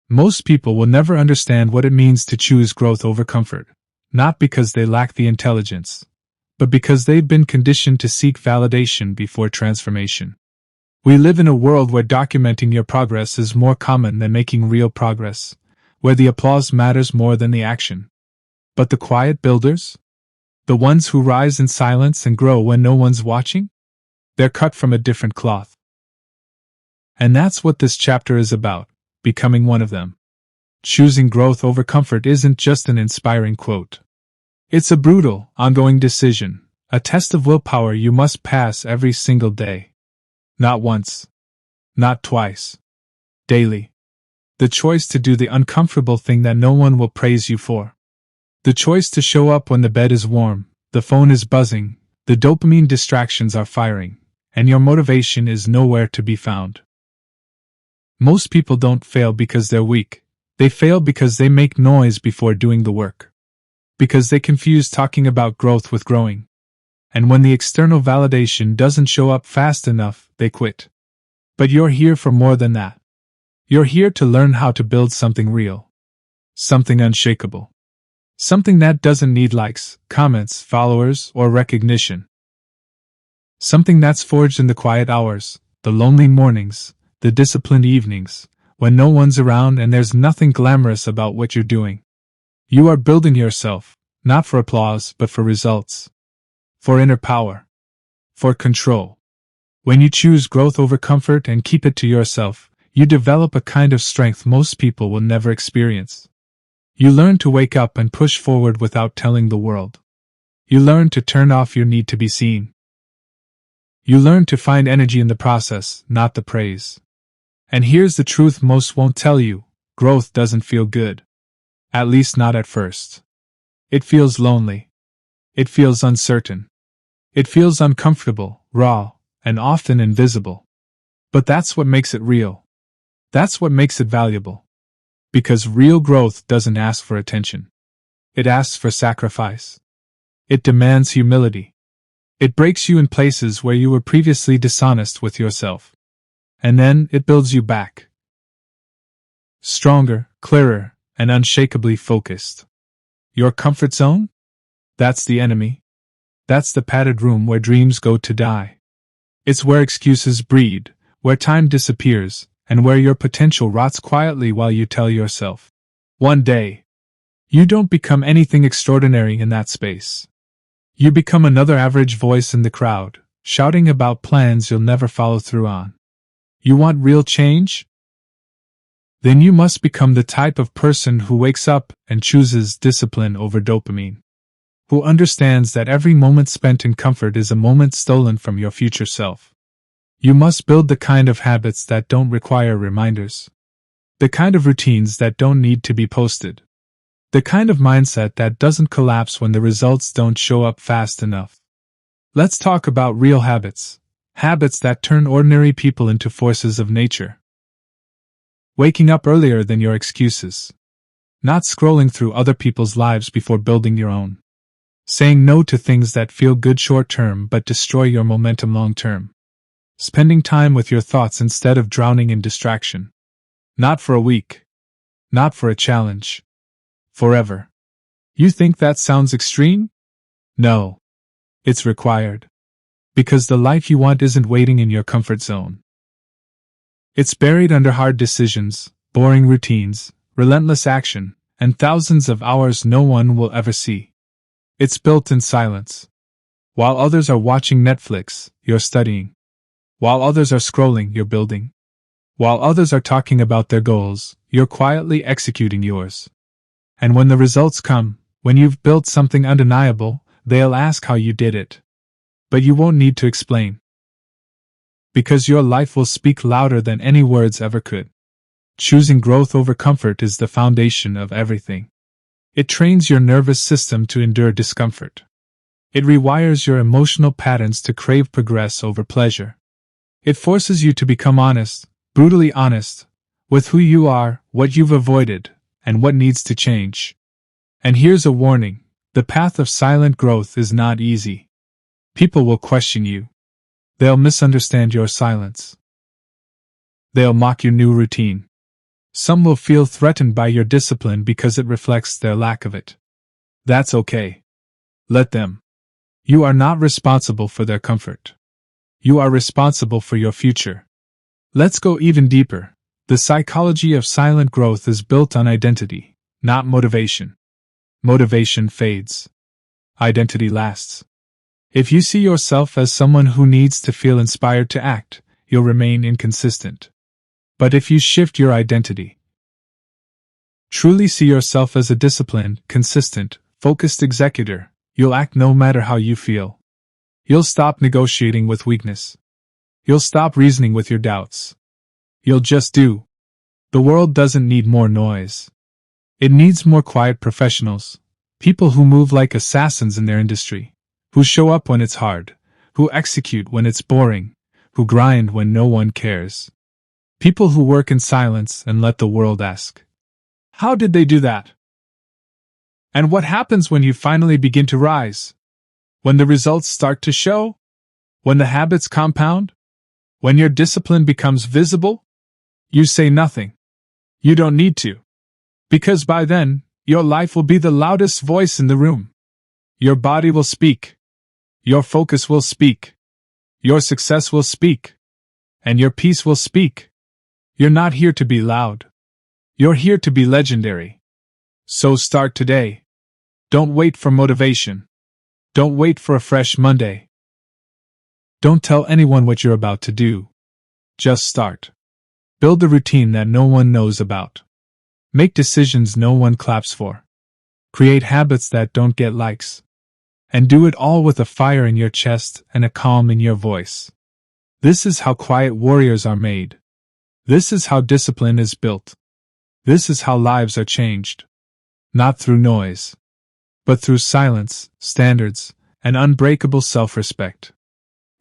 Most people will never understand what it means to choose growth over comfort, not because they lack the intelligence, but because they've been conditioned to seek validation before transformation. We live in a world where documenting your progress is more common than making real progress, where the applause matters more than the action. But the quiet builders? The ones who rise in silence and grow when no one's watching? They're cut from a different cloth. And that's what this chapter is about, becoming one of them. Choosing growth over comfort isn't just an inspiring quote. It's a brutal, ongoing decision, a test of willpower you must pass every single day. Not once. Not twice. Daily. The choice to do the uncomfortable thing that no one will praise you for. The choice to show up when the bed is warm, the phone is buzzing, the dopamine distractions are firing, and your motivation is nowhere to be found. Most people don't fail because they're weak. They fail because they make noise before doing the work. Because they confuse talking about growth with growing. And when the external validation doesn't show up fast enough, they quit. But you're here for more than that. You're here to learn how to build something real. Something unshakable. Something that doesn't need likes, comments, followers, or recognition. Something that's forged in the quiet hours, the lonely mornings, the disciplined evenings, when no one's around and there's nothing glamorous about what you're doing. You are building yourself, not for applause, but for results. For inner power. For control. When you choose growth over comfort and keep it to yourself, you develop a kind of strength most people will never experience. You learn to wake up and push forward without telling the world. You learn to turn off your need to be seen. You learn to find energy in the process, not the praise. And here's the truth most won't tell you: growth doesn't feel good. At least not at first. It feels lonely. It feels uncertain. It feels uncomfortable, raw, and often invisible. But that's what makes it real. That's what makes it valuable. Because real growth doesn't ask for attention. It asks for sacrifice. It demands humility. It breaks you in places where you were previously dishonest with yourself. And then it builds you back. Stronger, clearer, and unshakably focused. Your comfort zone? That's the enemy. That's the padded room where dreams go to die. It's where excuses breed, where time disappears, and where your potential rots quietly while you tell yourself, one day. You don't become anything extraordinary in that space. You become another average voice in the crowd, shouting about plans you'll never follow through on. You want real change? Then you must become the type of person who wakes up and chooses discipline over dopamine. Who understands that every moment spent in comfort is a moment stolen from your future self. You must build the kind of habits that don't require reminders. The kind of routines that don't need to be posted. The kind of mindset that doesn't collapse when the results don't show up fast enough. Let's talk about real habits. Habits that turn ordinary people into forces of nature. Waking up earlier than your excuses. Not scrolling through other people's lives before building your own. Saying no to things that feel good short-term but destroy your momentum long-term. Spending time with your thoughts instead of drowning in distraction. Not for a week. Not for a challenge. Forever. You think that sounds extreme? No. It's required. Because the life you want isn't waiting in your comfort zone. It's buried under hard decisions, boring routines, relentless action, and thousands of hours no one will ever see. It's built in silence. While others are watching Netflix, you're studying. While others are scrolling, you're building. While others are talking about their goals, you're quietly executing yours. And when the results come, when you've built something undeniable, they'll ask how you did it. But you won't need to explain. Because your life will speak louder than any words ever could. Choosing growth over comfort is the foundation of everything. It trains your nervous system to endure discomfort. It rewires your emotional patterns to crave progress over pleasure. It forces you to become honest, brutally honest, with who you are, what you've avoided, and what needs to change. And here's a warning: the path of silent growth is not easy. People will question you. They'll misunderstand your silence. They'll mock your new routine. Some will feel threatened by your discipline because it reflects their lack of it. That's okay. Let them. You are not responsible for their comfort. You are responsible for your future. Let's go even deeper. The psychology of silent growth is built on identity, not motivation. Motivation fades. Identity lasts. If you see yourself as someone who needs to feel inspired to act, you'll remain inconsistent. But if you shift your identity, truly see yourself as a disciplined, consistent, focused executor, you'll act no matter how you feel. You'll stop negotiating with weakness. You'll stop reasoning with your doubts. You'll just do. The world doesn't need more noise. It needs more quiet professionals, people who move like assassins in their industry, who show up when it's hard, who execute when it's boring, who grind when no one cares. People who work in silence and let the world ask, how did they do that? And what happens when you finally begin to rise? When the results start to show? When the habits compound? When your discipline becomes visible? You say nothing. You don't need to. Because by then, your life will be the loudest voice in the room. Your body will speak. Your focus will speak. Your success will speak. And your peace will speak. You're not here to be loud. You're here to be legendary. So start today. Don't wait for motivation. Don't wait for a fresh Monday. Don't tell anyone what you're about to do. Just start. Build a routine that no one knows about. Make decisions no one claps for. Create habits that don't get likes. And do it all with a fire in your chest and a calm in your voice. This is how quiet warriors are made. This is how discipline is built. This is how lives are changed. Not through noise, but through silence, standards, and unbreakable self-respect.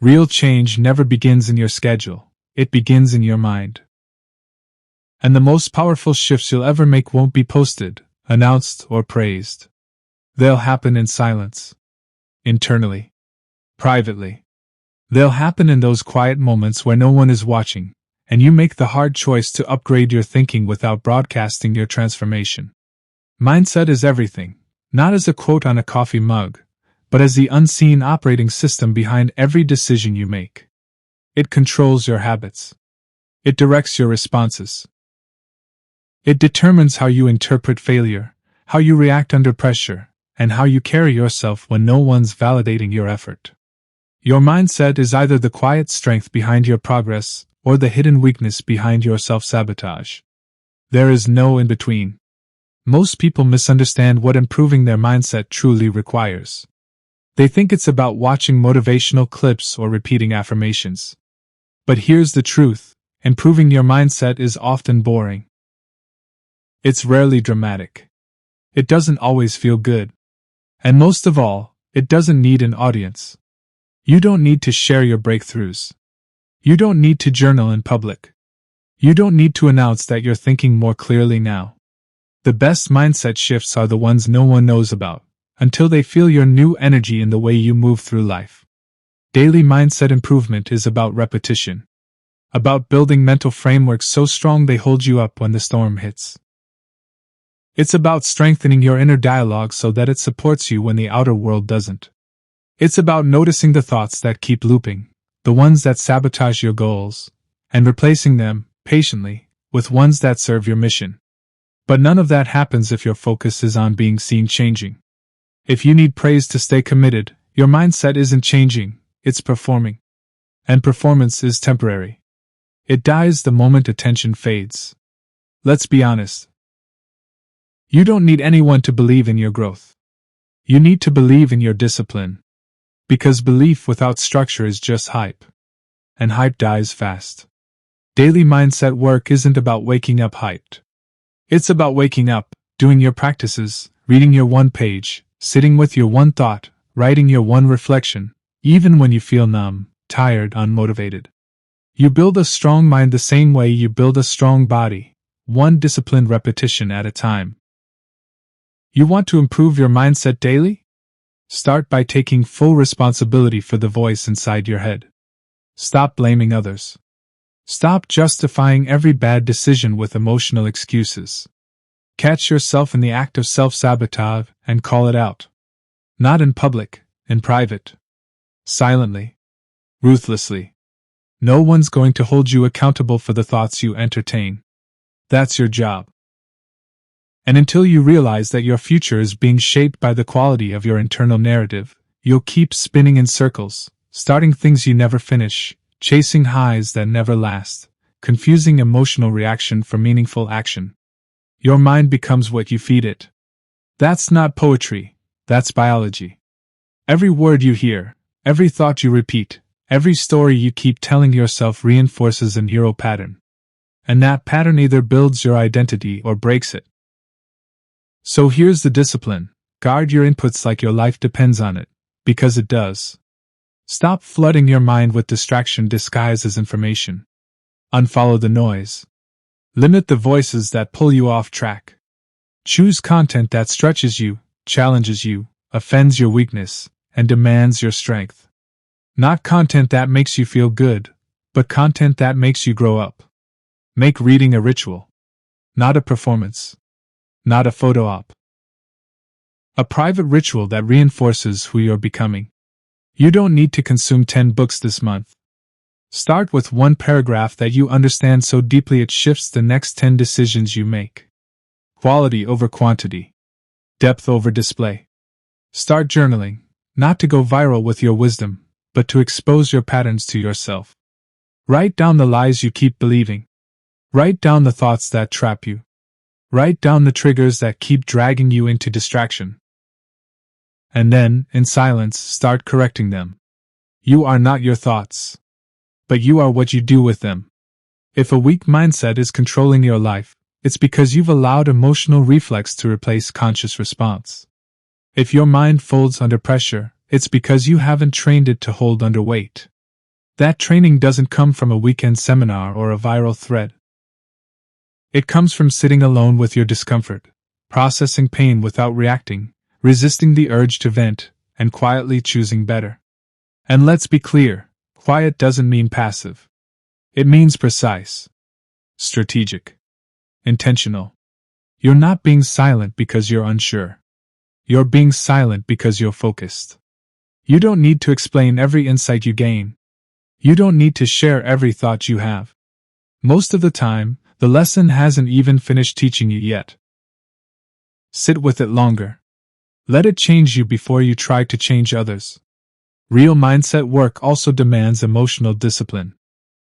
Real change never begins in your schedule, it begins in your mind. And the most powerful shifts you'll ever make won't be posted, announced, or praised. They'll happen in silence. Internally. Privately. They'll happen in those quiet moments where no one is watching, and you make the hard choice to upgrade your thinking without broadcasting your transformation. Mindset is everything, not as a quote on a coffee mug, but as the unseen operating system behind every decision you make. It controls your habits. It directs your responses. It determines how you interpret failure, how you react under pressure, and how you carry yourself when no one's validating your effort. Your mindset is either the quiet strength behind your progress or the hidden weakness behind your self-sabotage. There is no in-between. Most people misunderstand what improving their mindset truly requires. They think it's about watching motivational clips or repeating affirmations. But here's the truth, improving your mindset is often boring. It's rarely dramatic. It doesn't always feel good. And most of all, it doesn't need an audience. You don't need to share your breakthroughs. You don't need to journal in public. You don't need to announce that you're thinking more clearly now. The best mindset shifts are the ones no one knows about, until they feel your new energy in the way you move through life. Daily mindset improvement is about repetition. About building mental frameworks so strong they hold you up when the storm hits. It's about strengthening your inner dialogue so that it supports you when the outer world doesn't. It's about noticing the thoughts that keep looping, the ones that sabotage your goals, and replacing them, patiently, with ones that serve your mission. But none of that happens if your focus is on being seen changing. If you need praise to stay committed, your mindset isn't changing, it's performing. And performance is temporary. It dies the moment attention fades. Let's be honest. You don't need anyone to believe in your growth. You need to believe in your discipline. Because belief without structure is just hype. And hype dies fast. Daily mindset work isn't about waking up hyped. It's about waking up, doing your practices, reading your one page, sitting with your one thought, writing your one reflection, even when you feel numb, tired, unmotivated. You build a strong mind the same way you build a strong body, one disciplined repetition at a time. You want to improve your mindset daily? Start by taking full responsibility for the voice inside your head. Stop blaming others. Stop justifying every bad decision with emotional excuses. Catch yourself in the act of self-sabotage and call it out. Not in public, in private. Silently. Ruthlessly. No one's going to hold you accountable for the thoughts you entertain. That's your job. And until you realize that your future is being shaped by the quality of your internal narrative, you'll keep spinning in circles, starting things you never finish, chasing highs that never last, confusing emotional reaction for meaningful action. Your mind becomes what you feed it. That's not poetry, that's biology. Every word you hear, every thought you repeat, every story you keep telling yourself reinforces a neural pattern. And that pattern either builds your identity or breaks it. So here's the discipline. Guard your inputs like your life depends on it, because it does. Stop flooding your mind with distraction disguised as information. Unfollow the noise. Limit the voices that pull you off track. Choose content that stretches you, challenges you, offends your weakness, and demands your strength. Not content that makes you feel good, but content that makes you grow up. Make reading a ritual. Not a performance. Not a photo op. A private ritual that reinforces who you're becoming. You don't need to consume 10 books this month. Start with one paragraph that you understand so deeply it shifts the next 10 decisions you make. Quality over quantity. Depth over display. Start journaling, not to go viral with your wisdom, but to expose your patterns to yourself. Write down the lies you keep believing. Write down the thoughts that trap you. Write down the triggers that keep dragging you into distraction. And then, in silence, start correcting them. You are not your thoughts. But you are what you do with them. If a weak mindset is controlling your life, it's because you've allowed emotional reflex to replace conscious response. If your mind folds under pressure, it's because you haven't trained it to hold under weight. That training doesn't come from a weekend seminar or a viral thread. It comes from sitting alone with your discomfort, processing pain without reacting, resisting the urge to vent, and quietly choosing better. And let's be clear, quiet doesn't mean passive. It means precise, strategic, intentional. You're not being silent because you're unsure. You're being silent because you're focused. You don't need to explain every insight you gain. You don't need to share every thought you have. Most of the time, the lesson hasn't even finished teaching you yet. Sit with it longer. Let it change you before you try to change others. Real mindset work also demands emotional discipline.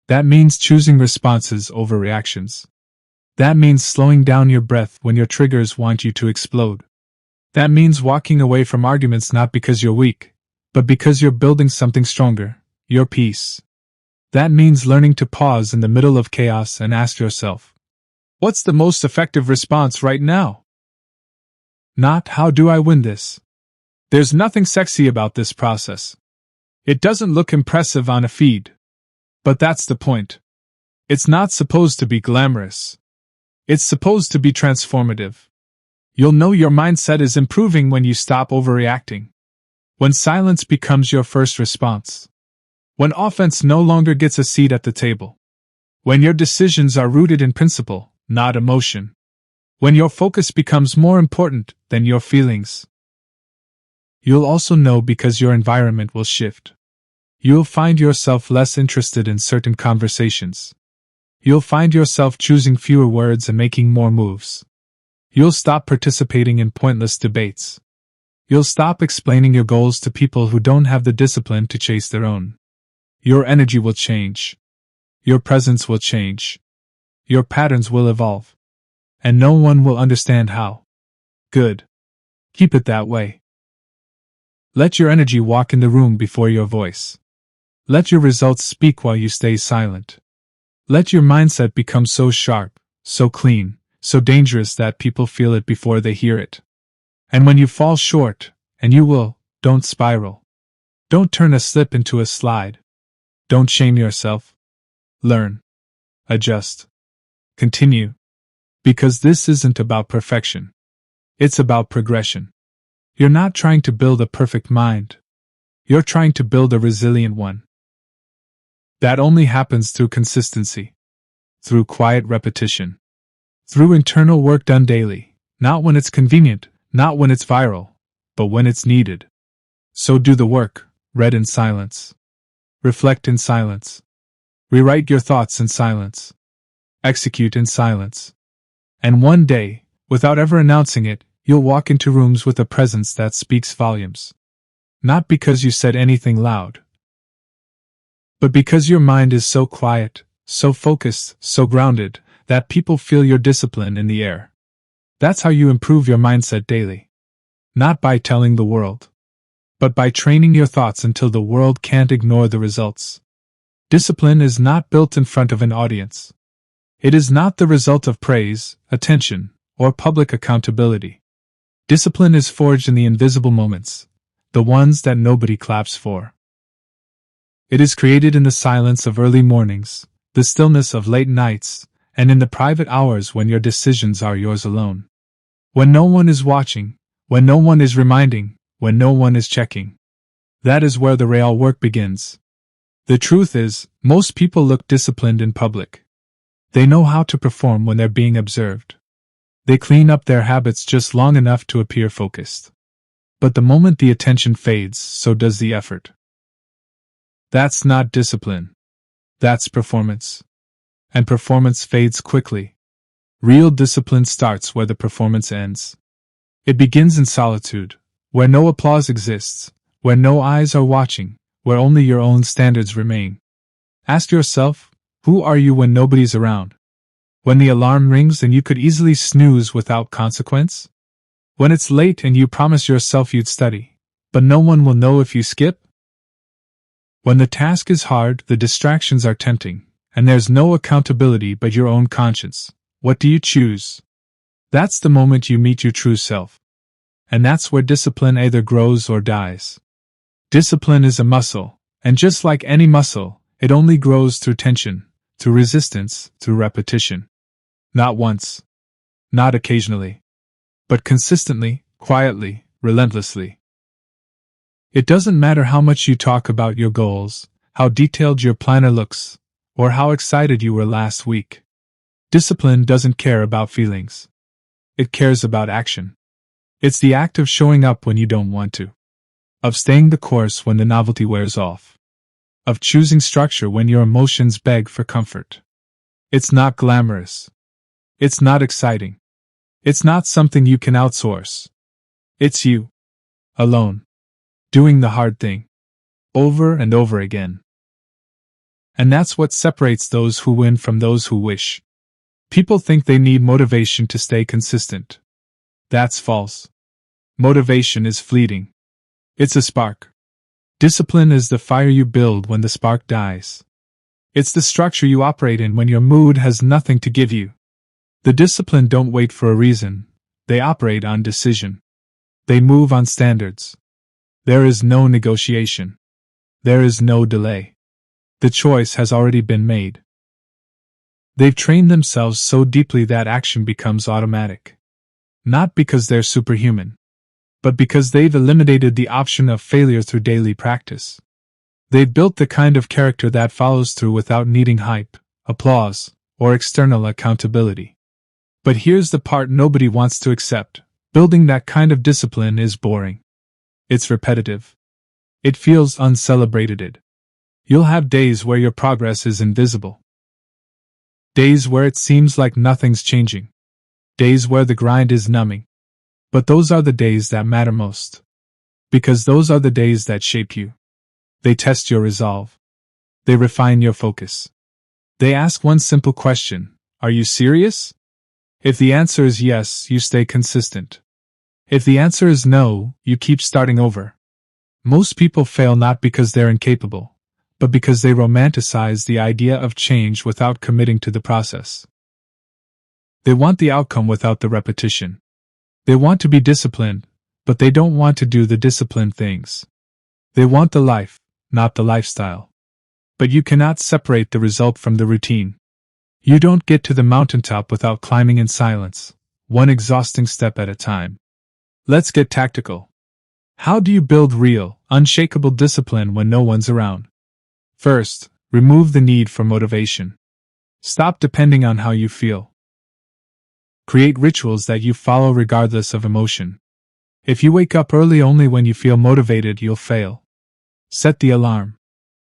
That means choosing responses over reactions. That means slowing down your breath when your triggers want you to explode. That means walking away from arguments not because you're weak, but because you're building something stronger, your peace. That means learning to pause in the middle of chaos and ask yourself, what's the most effective response right now? Not, how do I win this? There's nothing sexy about this process. It doesn't look impressive on a feed. But that's the point. It's not supposed to be glamorous. It's supposed to be transformative. You'll know your mindset is improving when you stop overreacting. When silence becomes your first response. When offense no longer gets a seat at the table. When your decisions are rooted in principle, not emotion. When your focus becomes more important than your feelings. You'll also know because your environment will shift. You'll find yourself less interested in certain conversations. You'll find yourself choosing fewer words and making more moves. You'll stop participating in pointless debates. You'll stop explaining your goals to people who don't have the discipline to chase their own. Your energy will change. Your presence will change. Your patterns will evolve. And no one will understand how. Good. Keep it that way. Let your energy walk in the room before your voice. Let your results speak while you stay silent. Let your mindset become so sharp, so clean, so dangerous that people feel it before they hear it. And when you fall short, and you will, don't spiral. Don't turn a slip into a slide. Don't shame yourself. Learn. Adjust. Continue. Because this isn't about perfection. It's about progression. You're not trying to build a perfect mind. You're trying to build a resilient one. That only happens through consistency, through quiet repetition, through internal work done daily, not when it's convenient, not when it's viral, but when it's needed. So do the work, read in silence. Reflect in silence. Rewrite your thoughts in silence. Execute in silence. And one day, without ever announcing it, you'll walk into rooms with a presence that speaks volumes. Not because you said anything loud, but because your mind is so quiet, so focused, so grounded, that people feel your discipline in the air. That's how you improve your mindset daily. Not by telling the world, but by training your thoughts until the world can't ignore the results. Discipline is not built in front of an audience. It is not the result of praise, attention, or public accountability. Discipline is forged in the invisible moments, the ones that nobody claps for. It is created in the silence of early mornings, the stillness of late nights, and in the private hours when your decisions are yours alone. When no one is watching, when no one is reminding, when no one is checking. That is where the real work begins. The truth is, most people look disciplined in public. They know how to perform when they're being observed. They clean up their habits just long enough to appear focused. But the moment the attention fades, so does the effort. That's not discipline. That's performance. And performance fades quickly. Real discipline starts where the performance ends. It begins in solitude, where no applause exists, where no eyes are watching, where only your own standards remain. Ask yourself, who are you when nobody's around? When the alarm rings and you could easily snooze without consequence? When it's late and you promise yourself you'd study, but no one will know if you skip? When the task is hard, the distractions are tempting, and there's no accountability but your own conscience, what do you choose? That's the moment you meet your true self. And that's where discipline either grows or dies. Discipline is a muscle, and just like any muscle, it only grows through tension, through resistance, through repetition. Not once. Not occasionally. But consistently, quietly, relentlessly. It doesn't matter how much you talk about your goals, how detailed your planner looks, or how excited you were last week. Discipline doesn't care about feelings. It cares about action. It's the act of showing up when you don't want to. Of staying the course when the novelty wears off. Of choosing structure when your emotions beg for comfort. It's not glamorous. It's not exciting. It's not something you can outsource. It's you. Alone. Doing the hard thing. Over and over again. And that's what separates those who win from those who wish. People think they need motivation to stay consistent. That's false. Motivation is fleeting. It's a spark. Discipline is the fire you build when the spark dies. It's the structure you operate in when your mood has nothing to give you. The discipline don't wait for a reason. They operate on decision. They move on standards. There is no negotiation. There is no delay. The choice has already been made. They've trained themselves so deeply that action becomes automatic. Not because they're superhuman, but because they've eliminated the option of failure through daily practice. They've built the kind of character that follows through without needing hype, applause, or external accountability. But here's the part nobody wants to accept. Building that kind of discipline is boring. It's repetitive. It feels uncelebrated. You'll have days where your progress is invisible. Days where it seems like nothing's changing. Days where the grind is numbing. But those are the days that matter most. Because those are the days that shape you. They test your resolve. They refine your focus. They ask one simple question: are you serious? If the answer is yes, you stay consistent. If the answer is no, you keep starting over. Most people fail not because they're incapable, but because they romanticize the idea of change without committing to the process. They want the outcome without the repetition. They want to be disciplined, but they don't want to do the disciplined things. They want the life, not the lifestyle. But you cannot separate the result from the routine. You don't get to the mountaintop without climbing in silence, one exhausting step at a time. Let's get tactical. How do you build real, unshakable discipline when no one's around? First, Remove the need for motivation. Stop depending on how you feel. Create rituals that you follow regardless of emotion. If you wake up early only when you feel motivated, you'll fail. Set the alarm.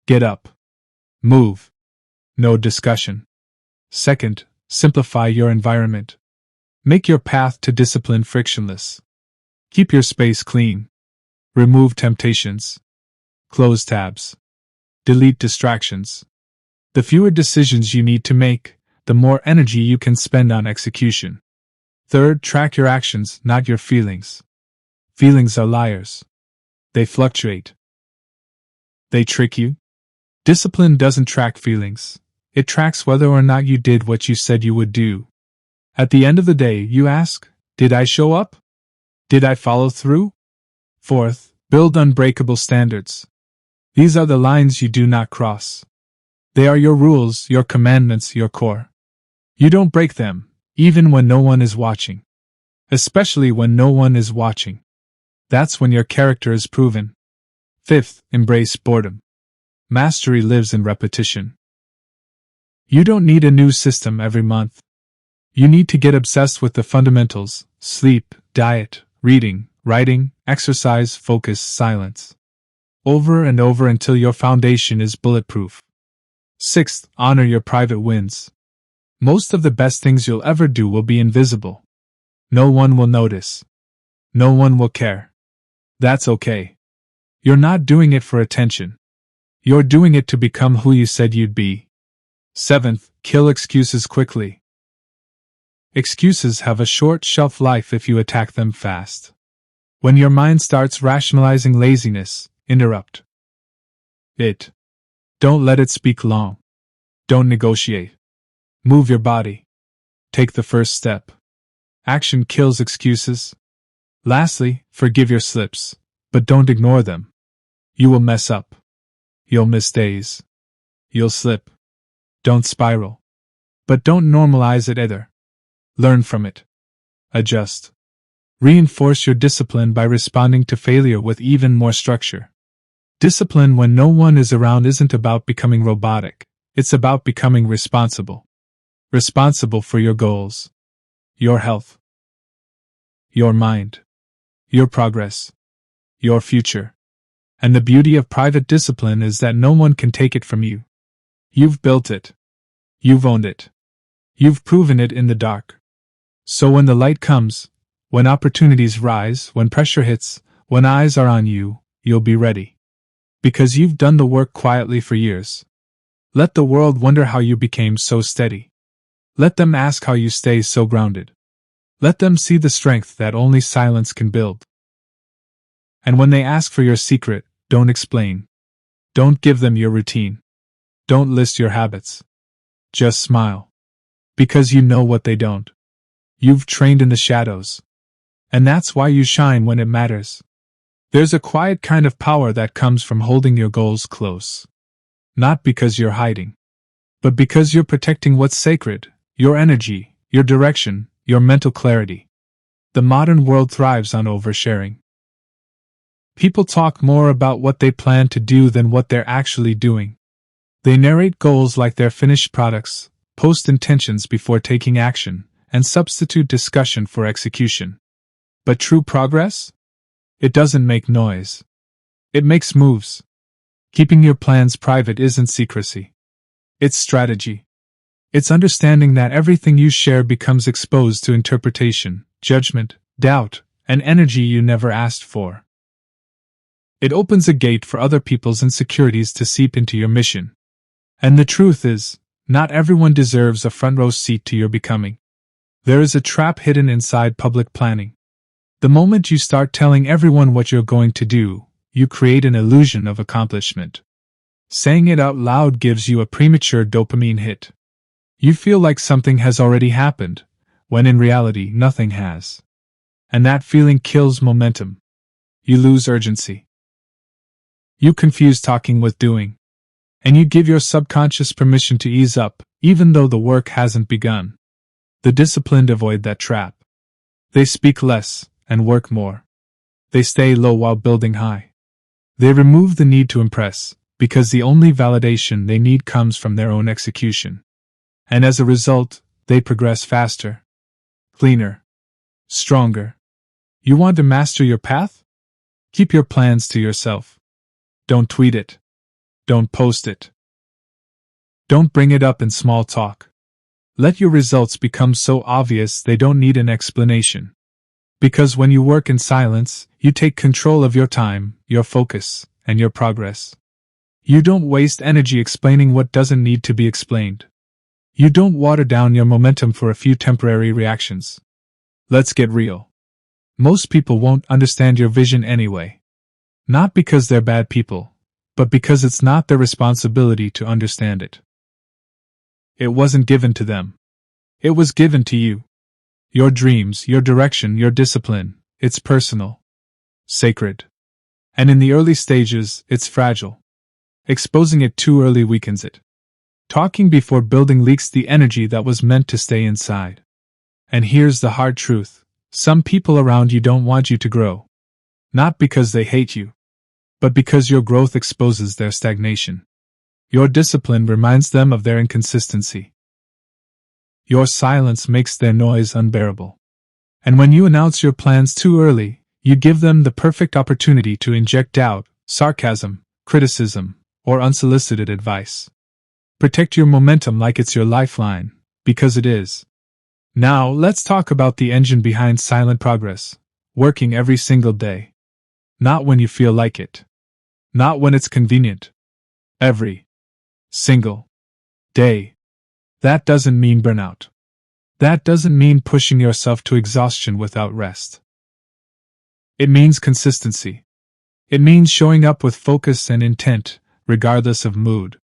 Get up. Move. No discussion. Second, simplify your environment. Make your path to discipline frictionless. Keep your space clean. Remove temptations. Close tabs. Delete distractions. The fewer decisions you need to make, the more energy you can spend on execution. Third, track your actions, not your feelings. Feelings are liars. They fluctuate. They trick you. Discipline doesn't track feelings. It tracks whether or not you did what you said you would do. At the end of the day, you ask, did I show up? Did I follow through? Fourth, build unbreakable standards. These are the lines you do not cross. They are your rules, your commandments, your core. You don't break them, even when no one is watching. Especially when no one is watching. That's when your character is proven. Fifth, embrace boredom. Mastery lives in repetition. You don't need a new system every month. You need to get obsessed with the fundamentals: sleep, diet, reading, writing, exercise, focus, silence. Over and over until your foundation is bulletproof. Sixth, honor your private wins. Most of the best things you'll ever do will be invisible. No one will notice. No one will care. That's okay. You're not doing it for attention. You're doing it to become who you said you'd be. Seventh, kill excuses quickly. Excuses have a short shelf life if you attack them fast. When your mind starts rationalizing laziness, interrupt it. Don't let it speak long. Don't negotiate. Move your body. Take the first step. Action kills excuses. Lastly, forgive your slips, but don't ignore them. You will mess up. You'll miss days. You'll slip. Don't spiral. But don't normalize it either. Learn from it. Adjust. Reinforce your discipline by responding to failure with even more structure. Discipline when no one is around isn't about becoming robotic. It's about becoming responsible. Responsible for your goals, your health, your mind, your progress, your future. And the beauty of private discipline is that no one can take it from you. You've built it. You've owned it. You've proven it in the dark. So when the light comes, when opportunities rise, when pressure hits, when eyes are on you, you'll be ready. Because you've done the work quietly for years. Let the world wonder how you became so steady. Let them ask how you stay so grounded. Let them see the strength that only silence can build. And when they ask for your secret, don't explain. Don't give them your routine. Don't list your habits. Just smile. Because you know what they don't. You've trained in the shadows. And that's why you shine when it matters. There's a quiet kind of power that comes from holding your goals close. Not because you're hiding, but because you're protecting what's sacred, your energy, your direction, your mental clarity. The modern world thrives on oversharing. People talk more about what they plan to do than what they're actually doing. They narrate goals like they're finished products, post intentions before taking action, and substitute discussion for execution. But true progress? It doesn't make noise. It makes moves. Keeping your plans private isn't secrecy. It's strategy. It's understanding that everything you share becomes exposed to interpretation, judgment, doubt, and energy you never asked for. It opens a gate for other people's insecurities to seep into your mission. And the truth is, not everyone deserves a front row seat to your becoming. There is a trap hidden inside public planning. The moment you start telling everyone what you're going to do, you create an illusion of accomplishment. Saying it out loud gives you a premature dopamine hit. You feel like something has already happened, when in reality nothing has. And that feeling kills momentum. You lose urgency. You confuse talking with doing. And you give your subconscious permission to ease up, even though the work hasn't begun. The disciplined avoid that trap. They speak less and work more. They stay low while building high. They remove the need to impress, because the only validation they need comes from their own execution. And as a result, they progress faster, cleaner, stronger. You want to master your path? Keep your plans to yourself. Don't tweet it. Don't post it. Don't bring it up in small talk. Let your results become so obvious they don't need an explanation. Because when you work in silence, you take control of your time, your focus, and your progress. You don't waste energy explaining what doesn't need to be explained. You don't water down your momentum for a few temporary reactions. Let's get real. Most people won't understand your vision anyway. Not because they're bad people, but because it's not their responsibility to understand it. It wasn't given to them. It was given to you. Your dreams, your direction, your discipline, it's personal. Sacred. And in the early stages, it's fragile. Exposing it too early weakens it. Talking before building leaks the energy that was meant to stay inside. And here's the hard truth. Some people around you don't want you to grow. Not because they hate you, but because your growth exposes their stagnation. Your discipline reminds them of their inconsistency. Your silence makes their noise unbearable. And when you announce your plans too early, you give them the perfect opportunity to inject doubt, sarcasm, criticism, or unsolicited advice. Protect your momentum like it's your lifeline, because it is. Now, let's talk about the engine behind silent progress, working every single day. Not when you feel like it. Not when it's convenient. Every single day. That doesn't mean burnout. That doesn't mean pushing yourself to exhaustion without rest. It means consistency. It means showing up with focus and intent, regardless of mood.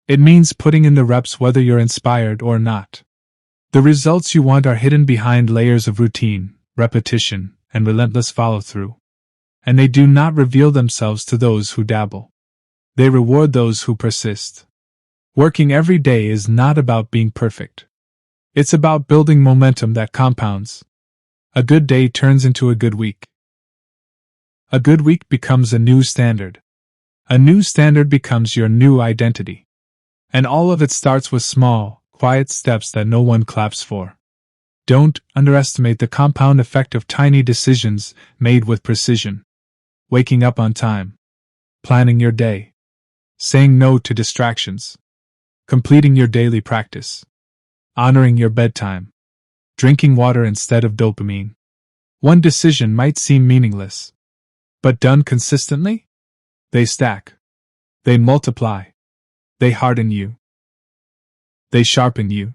It means putting in the reps whether you're inspired or not. The results you want are hidden behind layers of routine, repetition, and relentless follow-through. And they do not reveal themselves to those who dabble. They reward those who persist. Working every day is not about being perfect. It's about building momentum that compounds. A good day turns into a good week. A good week becomes a new standard. A new standard becomes your new identity. And all of it starts with small, quiet steps that no one claps for. Don't underestimate the compound effect of tiny decisions made with precision. Waking up on time. Planning your day. Saying no to distractions. Completing your daily practice. Honoring your bedtime. Drinking water instead of dopamine. One decision might seem meaningless. But done consistently? They stack. They multiply. They harden you. They sharpen you.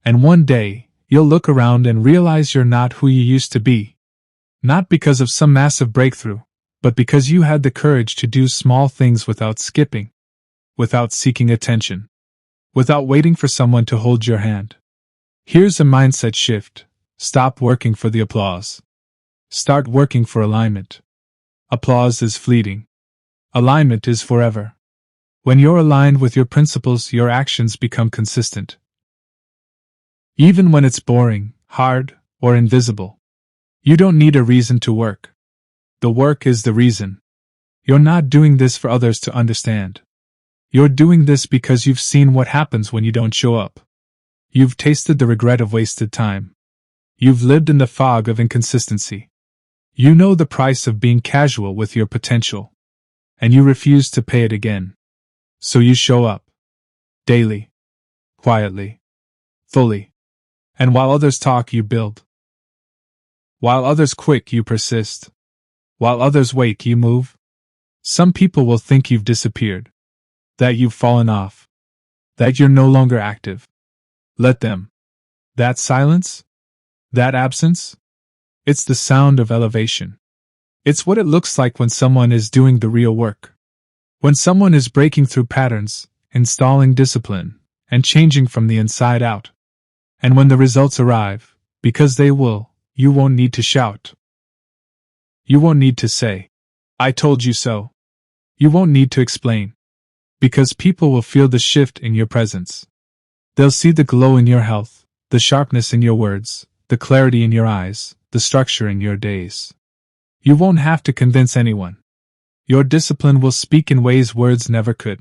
And one day, you'll look around and realize you're not who you used to be. Not because of some massive breakthrough, but because you had the courage to do small things without skipping. Without seeking attention. Without waiting for someone to hold your hand. Here's a mindset shift. Stop working for the applause. Start working for alignment. Applause is fleeting. Alignment is forever. When you're aligned with your principles, your actions become consistent. Even when it's boring, hard, or invisible. You don't need a reason to work. The work is the reason. You're not doing this for others to understand. You're doing this because you've seen what happens when you don't show up. You've tasted the regret of wasted time. You've lived in the fog of inconsistency. You know the price of being casual with your potential. And you refuse to pay it again. So you show up. Daily. Quietly. Fully. And while others talk, you build. While others quit, you persist. While others wait, you move. Some people will think you've disappeared. That you've fallen off. That you're no longer active. Let them. That silence? That absence? It's the sound of elevation. It's what it looks like when someone is doing the real work. When someone is breaking through patterns, installing discipline, and changing from the inside out. And when the results arrive, because they will, you won't need to shout. You won't need to say, "I told you so." You won't need to explain. Because people will feel the shift in your presence. They'll see the glow in your health, the sharpness in your words, the clarity in your eyes, the structure in your days. You won't have to convince anyone. Your discipline will speak in ways words never could.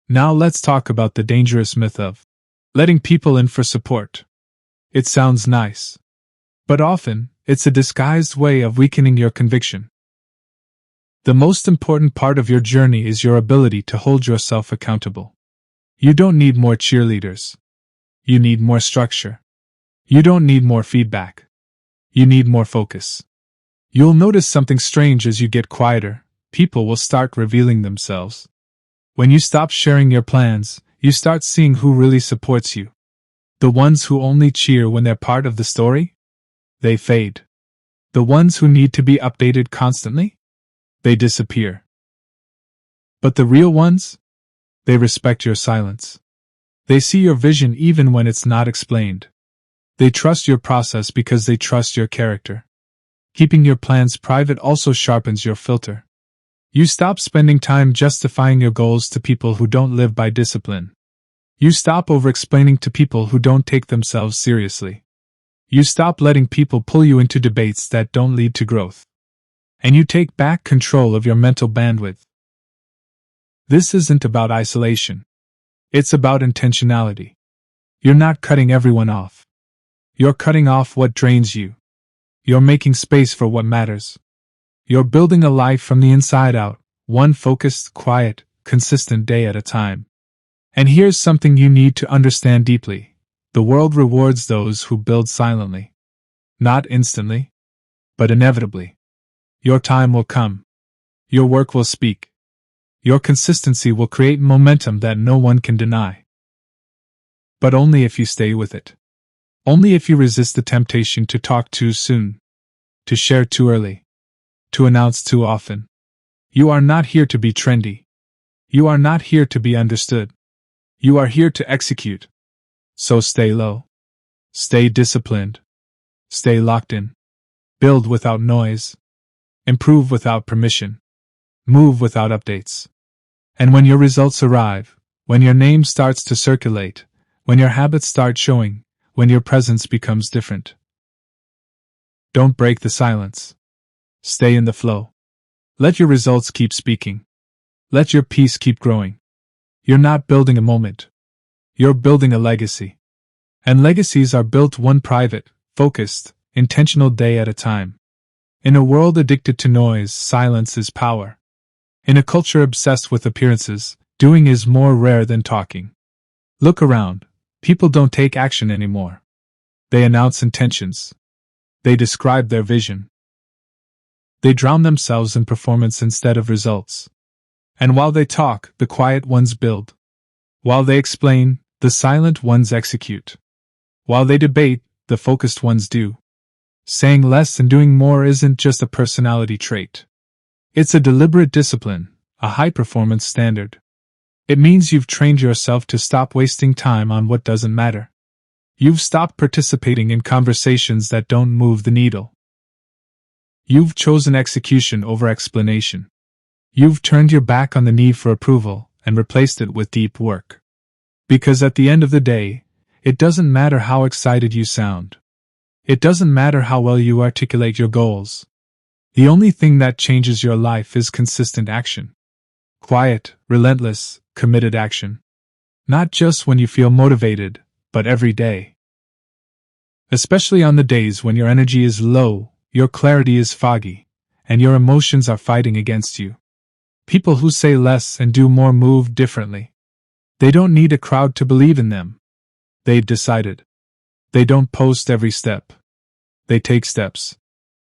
Now let's talk about the dangerous myth of letting people in for support. It sounds nice, but often, it's a disguised way of weakening your conviction. The most important part of your journey is your ability to hold yourself accountable. You don't need more cheerleaders. You need more structure. You don't need more feedback. You need more focus. You'll notice something strange as you get quieter. People will start revealing themselves. When you stop sharing your plans, you start seeing who really supports you. The ones who only cheer when they're part of the story? They fade. The ones who need to be updated constantly? They disappear. But the real ones? They respect your silence. They see your vision even when it's not explained. They trust your process because they trust your character. Keeping your plans private also sharpens your filter. You stop spending time justifying your goals to people who don't live by discipline. You stop over-explaining to people who don't take themselves seriously. You stop letting people pull you into debates that don't lead to growth. And you take back control of your mental bandwidth. This isn't about isolation. It's about intentionality. You're not cutting everyone off. You're cutting off what drains you. You're making space for what matters. You're building a life from the inside out, one focused, quiet, consistent day at a time. And here's something you need to understand deeply. The world rewards those who build silently. Not instantly, but inevitably. Your time will come. Your work will speak. Your consistency will create momentum that no one can deny. But only if you stay with it. Only if you resist the temptation to talk too soon, to share too early, to announce too often. You are not here to be trendy. You are not here to be understood. You are here to execute. So stay low. Stay disciplined. Stay locked in. Build without noise. Improve without permission. Move without updates. And when your results arrive, when your name starts to circulate, when your habits start showing, when your presence becomes different, don't break the silence. Stay in the flow. Let your results keep speaking. Let your peace keep growing. You're not building a moment. You're building a legacy. And legacies are built one private, focused, intentional day at a time. In a world addicted to noise, silence is power. In a culture obsessed with appearances, doing is more rare than talking. Look around. People don't take action anymore. They announce intentions. They describe their vision. They drown themselves in performance instead of results. And while they talk, the quiet ones build. While they explain, the silent ones execute. While they debate, the focused ones do. Saying less and doing more isn't just a personality trait. It's a deliberate discipline, a high-performance standard. It means you've trained yourself to stop wasting time on what doesn't matter. You've stopped participating in conversations that don't move the needle. You've chosen execution over explanation. You've turned your back on the need for approval and replaced it with deep work. Because at the end of the day, it doesn't matter how excited you sound. It doesn't matter how well you articulate your goals. The only thing that changes your life is consistent action. Quiet, relentless, committed action. Not just when you feel motivated, but every day. Especially on the days when your energy is low, your clarity is foggy, and your emotions are fighting against you. People who say less and do more move differently. They don't need a crowd to believe in them. They've decided. They don't post every step. They take steps.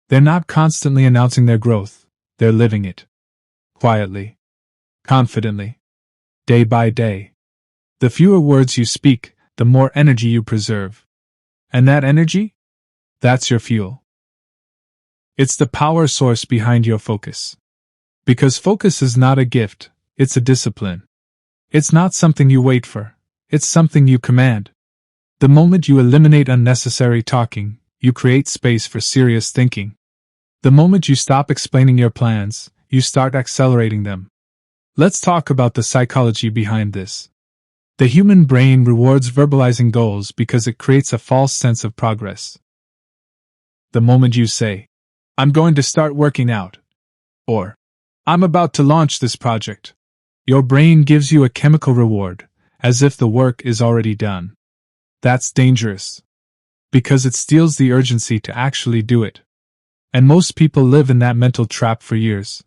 They're not constantly announcing their growth, they're living it. Quietly. Confidently. Day by day. The fewer words you speak, the more energy you preserve. And that energy? That's your fuel. It's the power source behind your focus. Because focus is not a gift, it's a discipline. It's not something you wait for, it's something you command. The moment you eliminate unnecessary talking, you create space for serious thinking. The moment you stop explaining your plans, you start accelerating them. Let's talk about the psychology behind this. The human brain rewards verbalizing goals because it creates a false sense of progress. The moment you say, "I'm going to start working out," or I'm about to launch this project. Your brain gives you a chemical reward, as if the work is already done. That's dangerous, because it steals the urgency to actually do it. And most people live in that mental trap for years.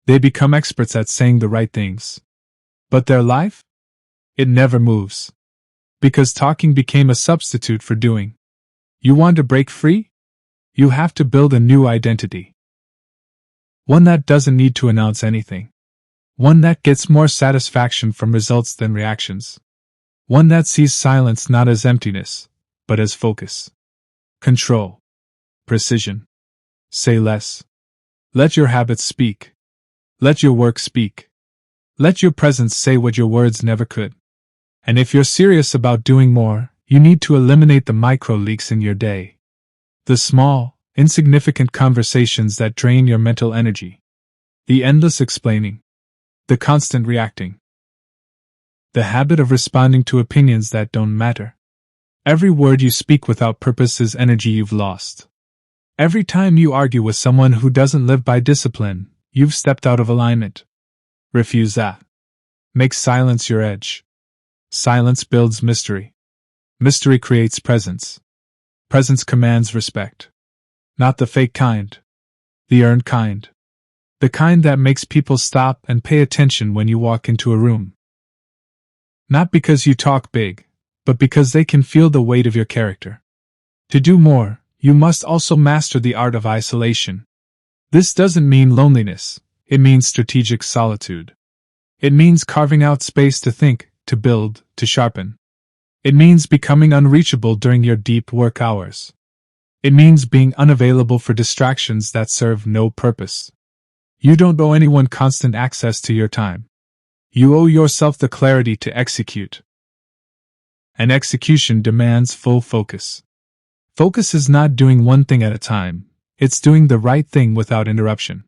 They become experts at saying the right things. But their life? It never moves. Because talking became a substitute for doing. You want to break free? You have to build a new identity. One that doesn't need to announce anything. One that gets more satisfaction from results than reactions. One that sees silence not as emptiness, but as focus. Control. Precision. Say less. Let your habits speak. Let your work speak. Let your presence say what your words never could. And if you're serious about doing more, you need to eliminate the micro leaks in your day. The small, insignificant conversations that drain your mental energy. The endless explaining. The constant reacting. The habit of responding to opinions that don't matter. Every word you speak without purpose is energy you've lost. Every time you argue with someone who doesn't live by discipline, you've stepped out of alignment. Refuse that. Make silence your edge. Silence builds mystery. Mystery creates presence. Presence commands respect. Not the fake kind. The earned kind. The kind that makes people stop and pay attention when you walk into a room. Not because you talk big, but because they can feel the weight of your character. To do more, you must also master the art of isolation. This doesn't mean loneliness, it means strategic solitude. It means carving out space to think, to build, to sharpen. It means becoming unreachable during your deep work hours. It means being unavailable for distractions that serve no purpose. You don't owe anyone constant access to your time. You owe yourself the clarity to execute. And execution demands full focus. Focus is not doing one thing at a time, it's doing the right thing without interruption.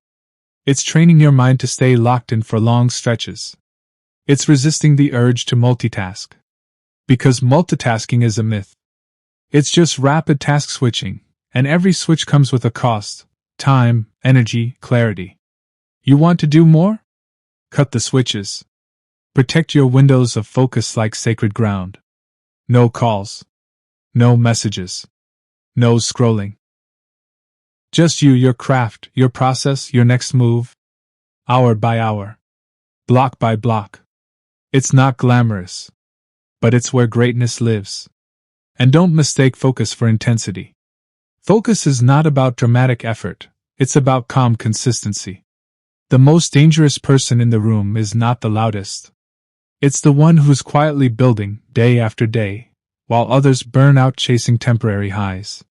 It's training your mind to stay locked in for long stretches. It's resisting the urge to multitask. Because multitasking is a myth. It's just rapid task switching, and every switch comes with a cost: time, energy, clarity. You want to do more? Cut the switches. Protect your windows of focus like sacred ground. No calls. No messages. No scrolling. Just you, your craft, your process, your next move. Hour by hour. Block by block. It's not glamorous. But it's where greatness lives. And don't mistake focus for intensity. Focus is not about dramatic effort, it's about calm consistency. The most dangerous person in the room is not the loudest. It's the one who's quietly building, day after day, while others burn out chasing temporary highs.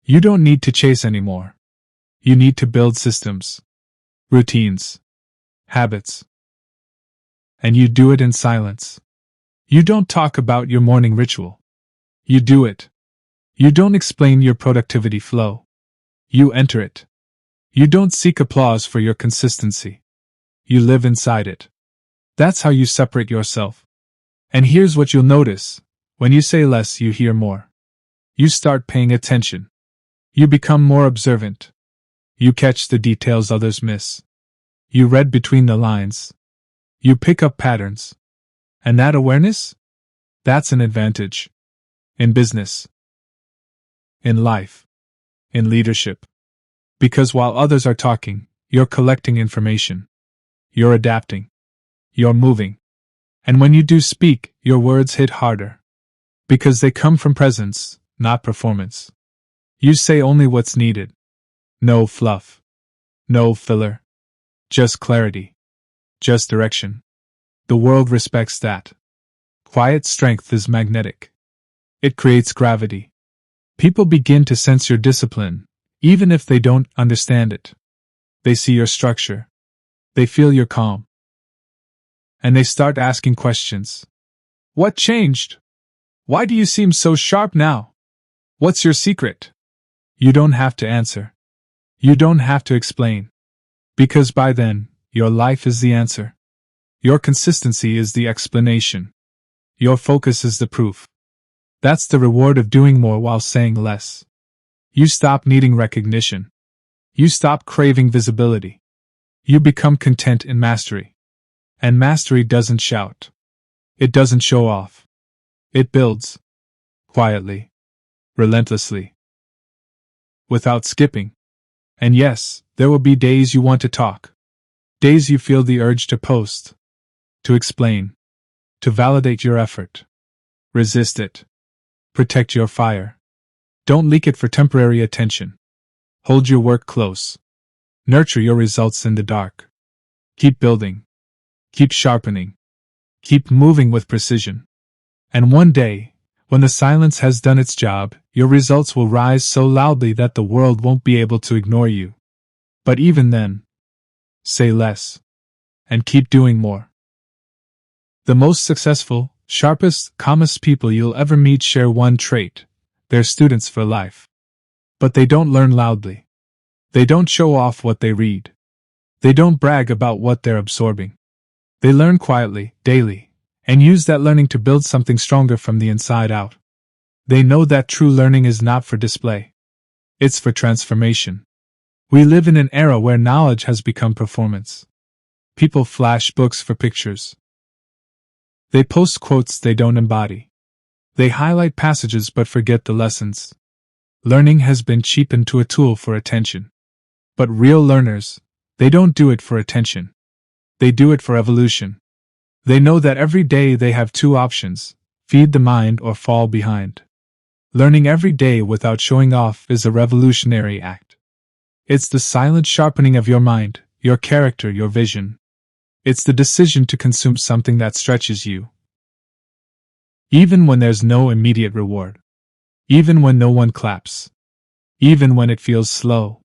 You don't need to chase anymore. You need to build systems, routines, habits. And you do it in silence. You don't talk about your morning ritual. You do it. You don't explain your productivity flow. You enter it. You don't seek applause for your consistency. You live inside it. That's how you separate yourself. And here's what you'll notice. When you say less, you hear more. You start paying attention. You become more observant. You catch the details others miss. You read between the lines. You pick up patterns. And that awareness? That's an advantage. In business. In life. In leadership. Because while others are talking, you're collecting information. You're adapting. You're moving. And when you do speak, your words hit harder. Because they come from presence, not performance. You say only what's needed. No fluff. No filler. Just clarity. Just direction. The world respects that. Quiet strength is magnetic. It creates gravity. People begin to sense your discipline, even if they don't understand it. They see your structure. They feel your calm. And they start asking questions. What changed? Why do you seem so sharp now? What's your secret? You don't have to answer. You don't have to explain. Because by then, your life is the answer. Your consistency is the explanation. Your focus is the proof. That's the reward of doing more while saying less. You stop needing recognition. You stop craving visibility. You become content in mastery. And mastery doesn't shout. It doesn't show off. It builds. Quietly. Relentlessly. Without skipping. And yes, there will be days you want to talk. Days you feel the urge to post. To explain. To validate your effort. Resist it. Protect your fire. Don't leak it for temporary attention. Hold your work close. Nurture your results in the dark. Keep building. Keep sharpening. Keep moving with precision. And one day, when the silence has done its job, your results will rise so loudly that the world won't be able to ignore you. But even then, say less. And keep doing more. The most successful, sharpest, calmest people you'll ever meet share one trait: they're students for life. But they don't learn loudly. They don't show off what they read. They don't brag about what they're absorbing. They learn quietly, daily, and use that learning to build something stronger from the inside out. They know that true learning is not for display. It's for transformation. We live in an era where knowledge has become performance. People flash books for pictures. They post quotes they don't embody. They highlight passages but forget the lessons. Learning has been cheapened to a tool for attention. But real learners, they don't do it for attention. They do it for evolution. They know that every day they have two options: feed the mind or fall behind. Learning every day without showing off is a revolutionary act. It's the silent sharpening of your mind, your character, your vision. It's the decision to consume something that stretches you. Even when there's no immediate reward. Even when no one claps. Even when it feels slow.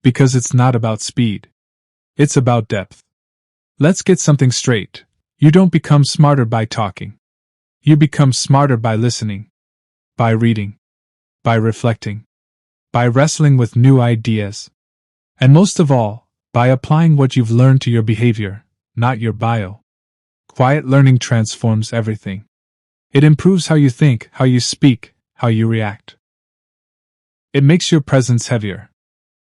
Because it's not about speed. It's about depth. Let's get something straight. You don't become smarter by talking. You become smarter by listening. By reading. By reflecting. By wrestling with new ideas. And most of all, by applying what you've learned to your behavior, not your bio. Quiet learning transforms everything. It improves how you think, how you speak, how you react. It makes your presence heavier.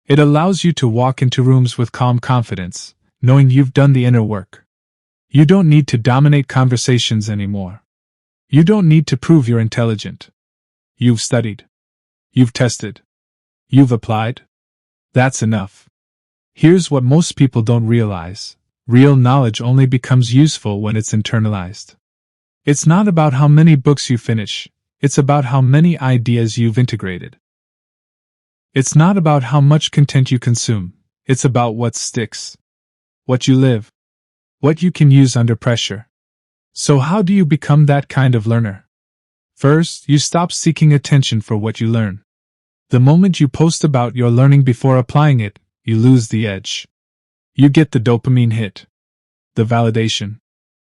It allows you to walk into rooms with calm confidence, knowing you've done the inner work. You don't need to dominate conversations anymore. You don't need to prove you're intelligent. You've studied. You've tested. You've applied. That's enough. Here's what most people don't realize. Real knowledge only becomes useful when it's internalized. It's not about how many books you finish. It's about how many ideas you've integrated. It's not about how much content you consume. It's about what sticks. What you live. What you can use under pressure. So how do you become that kind of learner? First, you stop seeking attention for what you learn. The moment you post about your learning before applying it, you lose the edge. You get the dopamine hit. The validation.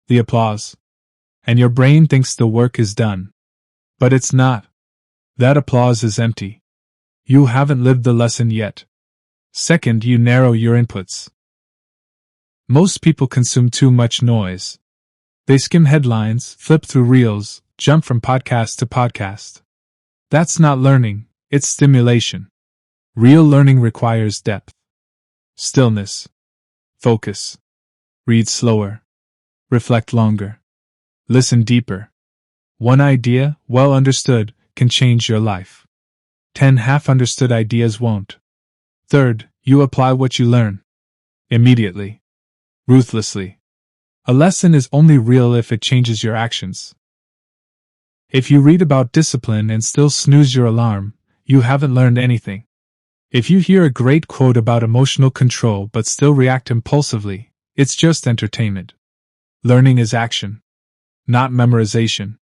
The applause. And your brain thinks the work is done. But it's not. That applause is empty. You haven't lived the lesson yet. Second, you narrow your inputs. Most people consume too much noise. They skim headlines, flip through reels, jump from podcast to podcast. That's not learning, it's stimulation. Real learning requires depth. Stillness. Focus. Read slower. Reflect longer. Listen deeper. One idea, well understood, can change your life. 10 half-understood ideas won't. Third, you apply what you learn. Immediately. Ruthlessly. A lesson is only real if it changes your actions. If you read about discipline and still snooze your alarm, you haven't learned anything. If you hear a great quote about emotional control but still react impulsively, it's just entertainment. Learning is action. Not memorization.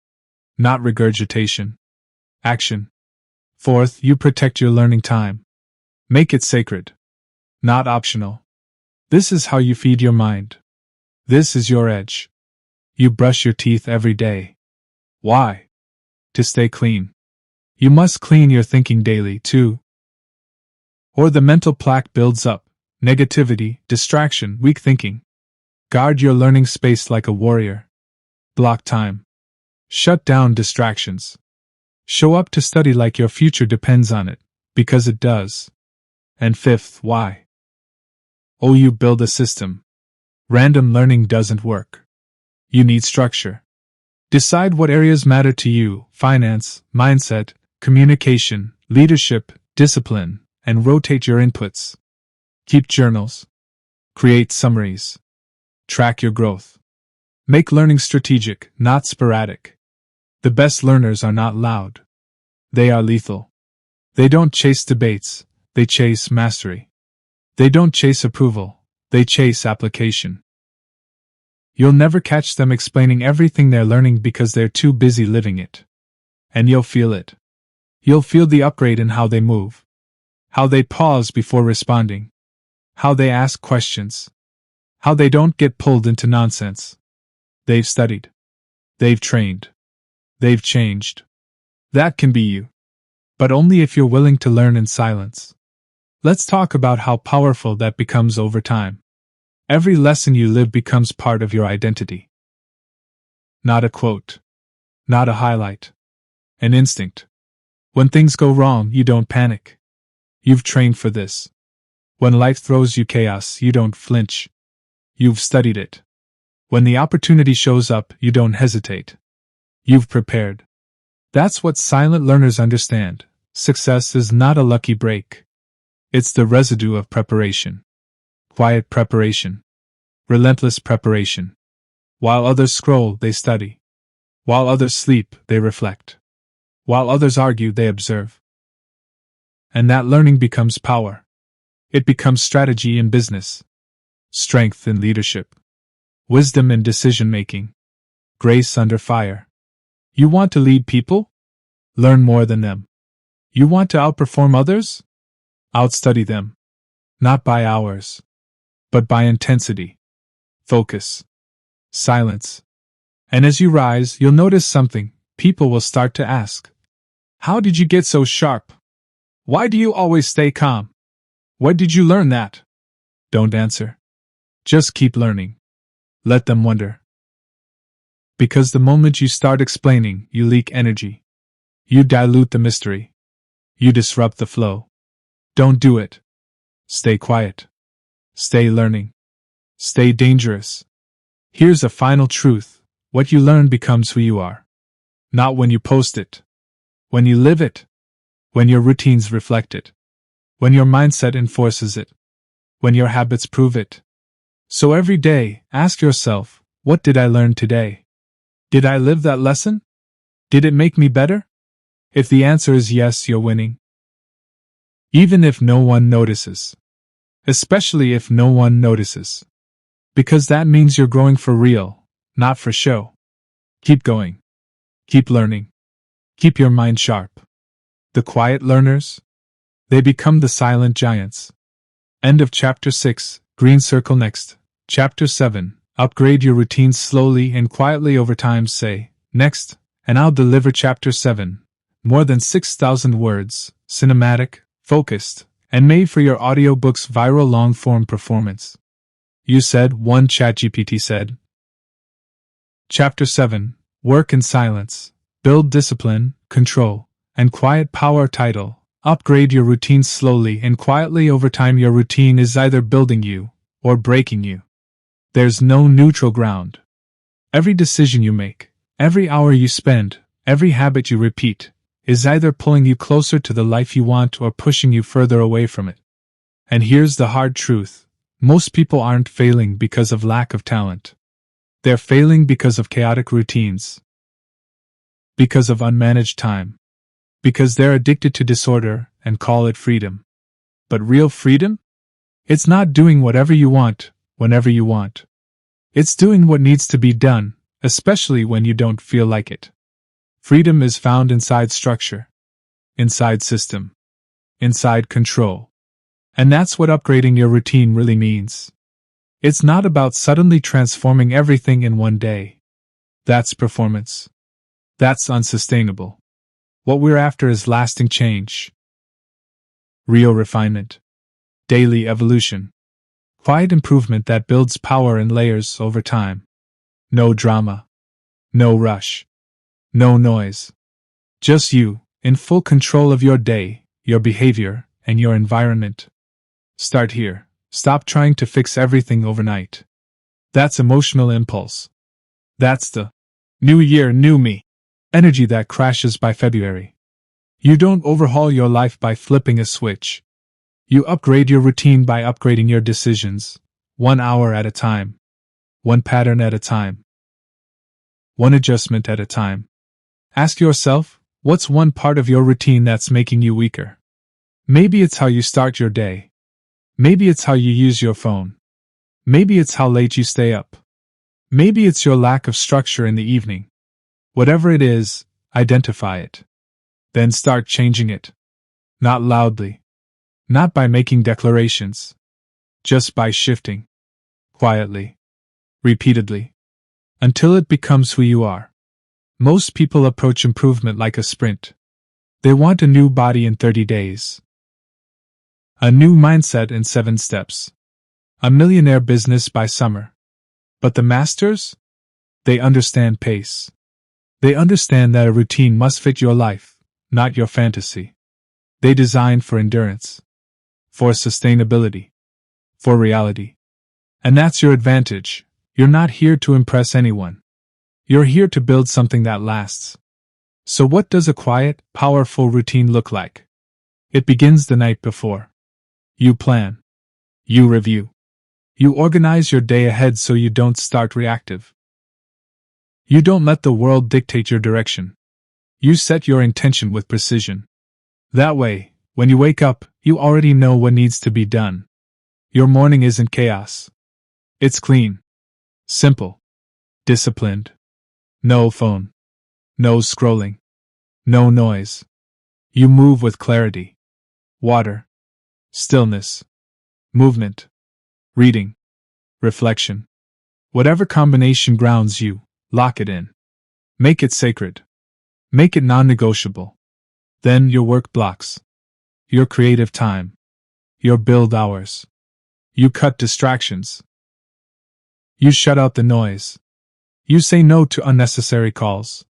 Not regurgitation. Action. Fourth, you protect your learning time. Make it sacred. Not optional. This is how you feed your mind. This is your edge. You brush your teeth every day. Why? To stay clean. You must clean your thinking daily, too. Or the mental plaque builds up. Negativity, distraction, weak thinking. Guard your learning space like a warrior. Block time. Shut down distractions. Show up to study like your future depends on it, because it does. And fifth, why? Oh, you build a system. Random learning doesn't work. You need structure. Decide what areas matter to you: finance, mindset, communication, leadership, discipline, and rotate your inputs. Keep journals. Create summaries. Track your growth. Make learning strategic, not sporadic. The best learners are not loud. They are lethal. They don't chase debates, they chase mastery. They don't chase approval, they chase application. You'll never catch them explaining everything they're learning because they're too busy living it. And you'll feel it. You'll feel the upgrade in how they move, how they pause before responding, how they ask questions, how they don't get pulled into nonsense. They've studied. They've trained. They've changed. That can be you. But only if you're willing to learn in silence. Let's talk about how powerful that becomes over time. Every lesson you live becomes part of your identity. Not a quote. Not a highlight. An instinct. When things go wrong, you don't panic. You've trained for this. When life throws you chaos, you don't flinch. You've studied it. When the opportunity shows up, you don't hesitate. You've prepared. That's what silent learners understand. Success is not a lucky break. It's the residue of preparation. Quiet preparation. Relentless preparation. While others scroll, they study. While others sleep, they reflect. While others argue, they observe. And that learning becomes power. It becomes strategy in business, strength in leadership, wisdom in decision-making, grace under fire. You want to lead people? Learn more than them. You want to outperform others? Outstudy them. Not by hours, but by intensity, focus, silence. And as you rise, you'll notice something. People will start to ask, "How did you get so sharp? Why do you always stay calm? Where did you learn that?" Don't answer. Just keep learning. Let them wonder. Because the moment you start explaining, you leak energy. You dilute the mystery. You disrupt the flow. Don't do it. Stay quiet. Stay learning. Stay dangerous. Here's a final truth. What you learn becomes who you are. Not when you post it. When you live it. When your routines reflect it. When your mindset enforces it. When your habits prove it. So every day, ask yourself, what did I learn today? Did I live that lesson? Did it make me better? If the answer is yes, you're winning. Even if no one notices. Especially if no one notices. Because that means you're growing for real, not for show. Keep going. Keep learning. Keep your mind sharp. The quiet learners? They become the silent giants. End of Chapter 6, Green Circle next. Chapter 7, Upgrade your routines slowly and quietly over time. Say, next, and I'll deliver Chapter 7. More than 6,000 words, cinematic, focused, and made for your audiobook's viral long-form performance. You said, one ChatGPT said. Chapter 7, Work in Silence, Build Discipline, Control, and Quiet Power. Title, Upgrade your routines slowly and quietly over time. Your routine is either building you or breaking you. There's no neutral ground. Every decision you make, every hour you spend, every habit you repeat, is either pulling you closer to the life you want or pushing you further away from it. And here's the hard truth. Most people aren't failing because of lack of talent. They're failing because of chaotic routines. Because of unmanaged time. Because they're addicted to disorder and call it freedom. But real freedom? It's not doing whatever you want, whenever you want. It's doing what needs to be done, especially when you don't feel like it. Freedom is found inside structure, inside system, inside control. And that's what upgrading your routine really means. It's not about suddenly transforming everything in one day. That's performance. That's unsustainable. What we're after is lasting change. Real refinement. Daily evolution. Quiet improvement that builds power in layers over time. No drama. No rush. No noise. Just you, in full control of your day, your behavior, and your environment. Start here. Stop trying to fix everything overnight. That's emotional impulse. That's the new year, new me energy that crashes by February. You don't overhaul your life by flipping a switch. You upgrade your routine by upgrading your decisions, 1 hour at a time, one pattern at a time, one adjustment at a time. Ask yourself, what's one part of your routine that's making you weaker? Maybe it's how you start your day. Maybe it's how you use your phone. Maybe it's how late you stay up. Maybe it's your lack of structure in the evening. Whatever it is, identify it. Then start changing it. Not loudly. Not by making declarations. Just by shifting. Quietly. Repeatedly. Until it becomes who you are. Most people approach improvement like a sprint. They want a new body in 30 days. A new mindset in 7 steps. A millionaire business by summer. But the masters? They understand pace. They understand that a routine must fit your life, not your fantasy. They design for endurance. For sustainability. For reality. And that's your advantage. You're not here to impress anyone. You're here to build something that lasts. So what does a quiet, powerful routine look like? It begins the night before. You plan. You review. You organize your day ahead so you don't start reactive. You don't let the world dictate your direction. You set your intention with precision. That way, when you wake up, you already know what needs to be done. Your morning isn't chaos. It's clean. Simple. Disciplined. No phone. No scrolling. No noise. You move with clarity. Water. Stillness. Movement. Reading. Reflection. Whatever combination grounds you, lock it in. Make it sacred. Make it non-negotiable. Then your work blocks. Your creative time. Your build hours. You cut distractions. You shut out the noise. You say no to unnecessary calls.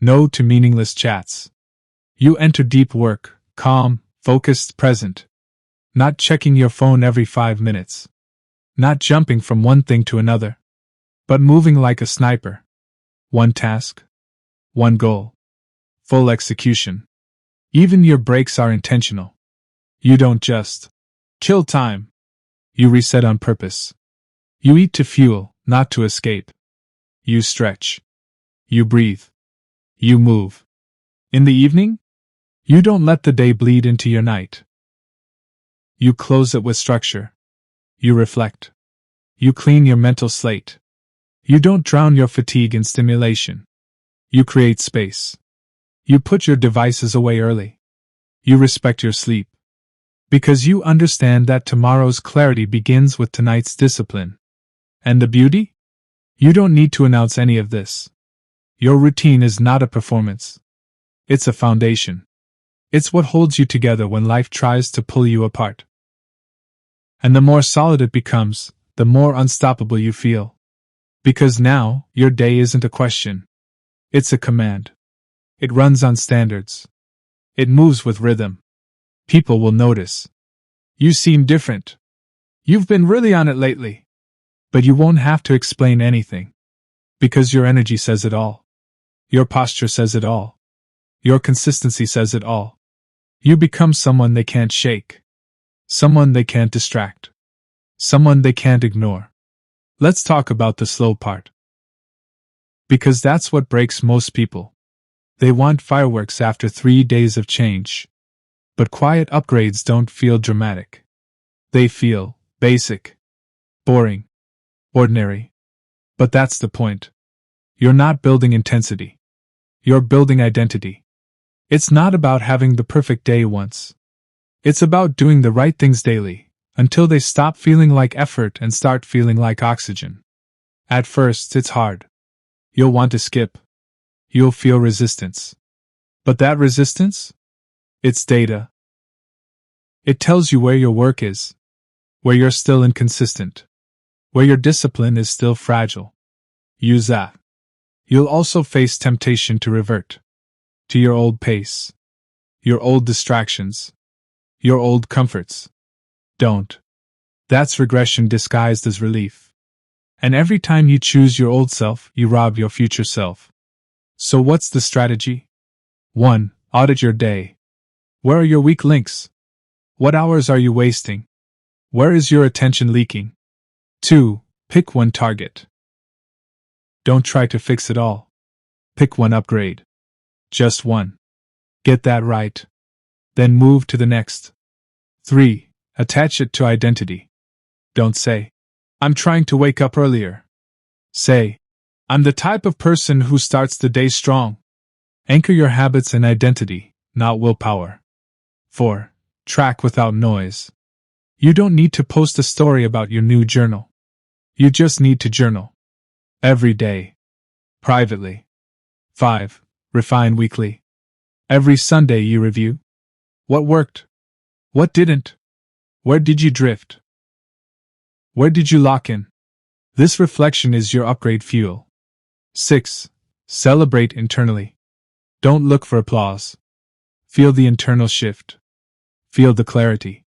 No to meaningless chats. You enter deep work, calm, focused, present. Not checking your phone every 5 minutes. Not jumping from one thing to another. But moving like a sniper. One task. One goal. Full execution. Even your breaks are intentional. You don't just kill time. You reset on purpose. You eat to fuel, not to escape. You stretch. You breathe. You move. In the evening? You don't let the day bleed into your night. You close it with structure. You reflect. You clean your mental slate. You don't drown your fatigue in stimulation. You create space. You put your devices away early. You respect your sleep. Because you understand that tomorrow's clarity begins with tonight's discipline. And the beauty? You don't need to announce any of this. Your routine is not a performance. It's a foundation. It's what holds you together when life tries to pull you apart. And the more solid it becomes, the more unstoppable you feel. Because now, your day isn't a question. It's a command. It runs on standards. It moves with rhythm. People will notice. You seem different. You've been really on it lately. But you won't have to explain anything. Because your energy says it all. Your posture says it all. Your consistency says it all. You become someone they can't shake. Someone they can't distract. Someone they can't ignore. Let's talk about the slow part. Because that's what breaks most people. They want fireworks after 3 days of change. But quiet upgrades don't feel dramatic. They feel basic. Boring. Ordinary. But that's the point. You're not building intensity. You're building identity. It's not about having the perfect day once. It's about doing the right things daily, until they stop feeling like effort and start feeling like oxygen. At first, it's hard. You'll want to skip. You'll feel resistance. But that resistance? It's data. It tells you where your work is, where you're still inconsistent, where your discipline is still fragile. Use that. You'll also face temptation to revert to your old pace, your old distractions, your old comforts. Don't. That's regression disguised as relief. And every time you choose your old self, you rob your future self. So what's the strategy? 1. Audit your day. Where are your weak links? What hours are you wasting? Where is your attention leaking? 2. Pick one target. Don't try to fix it all. Pick one upgrade. Just one. Get that right. Then move to the next. 3. Attach it to identity. Don't say, I'm trying to wake up earlier. Say, I'm the type of person who starts the day strong. Anchor your habits in identity, not willpower. 4. Track without noise. You don't need to post a story about your new journal. You just need to journal. Every day. Privately. 5. Refine weekly. Every Sunday you review. What worked? What didn't? Where did you drift? Where did you lock in? This reflection is your upgrade fuel. 6. Celebrate internally. Don't look for applause. Feel the internal shift. Feel the clarity.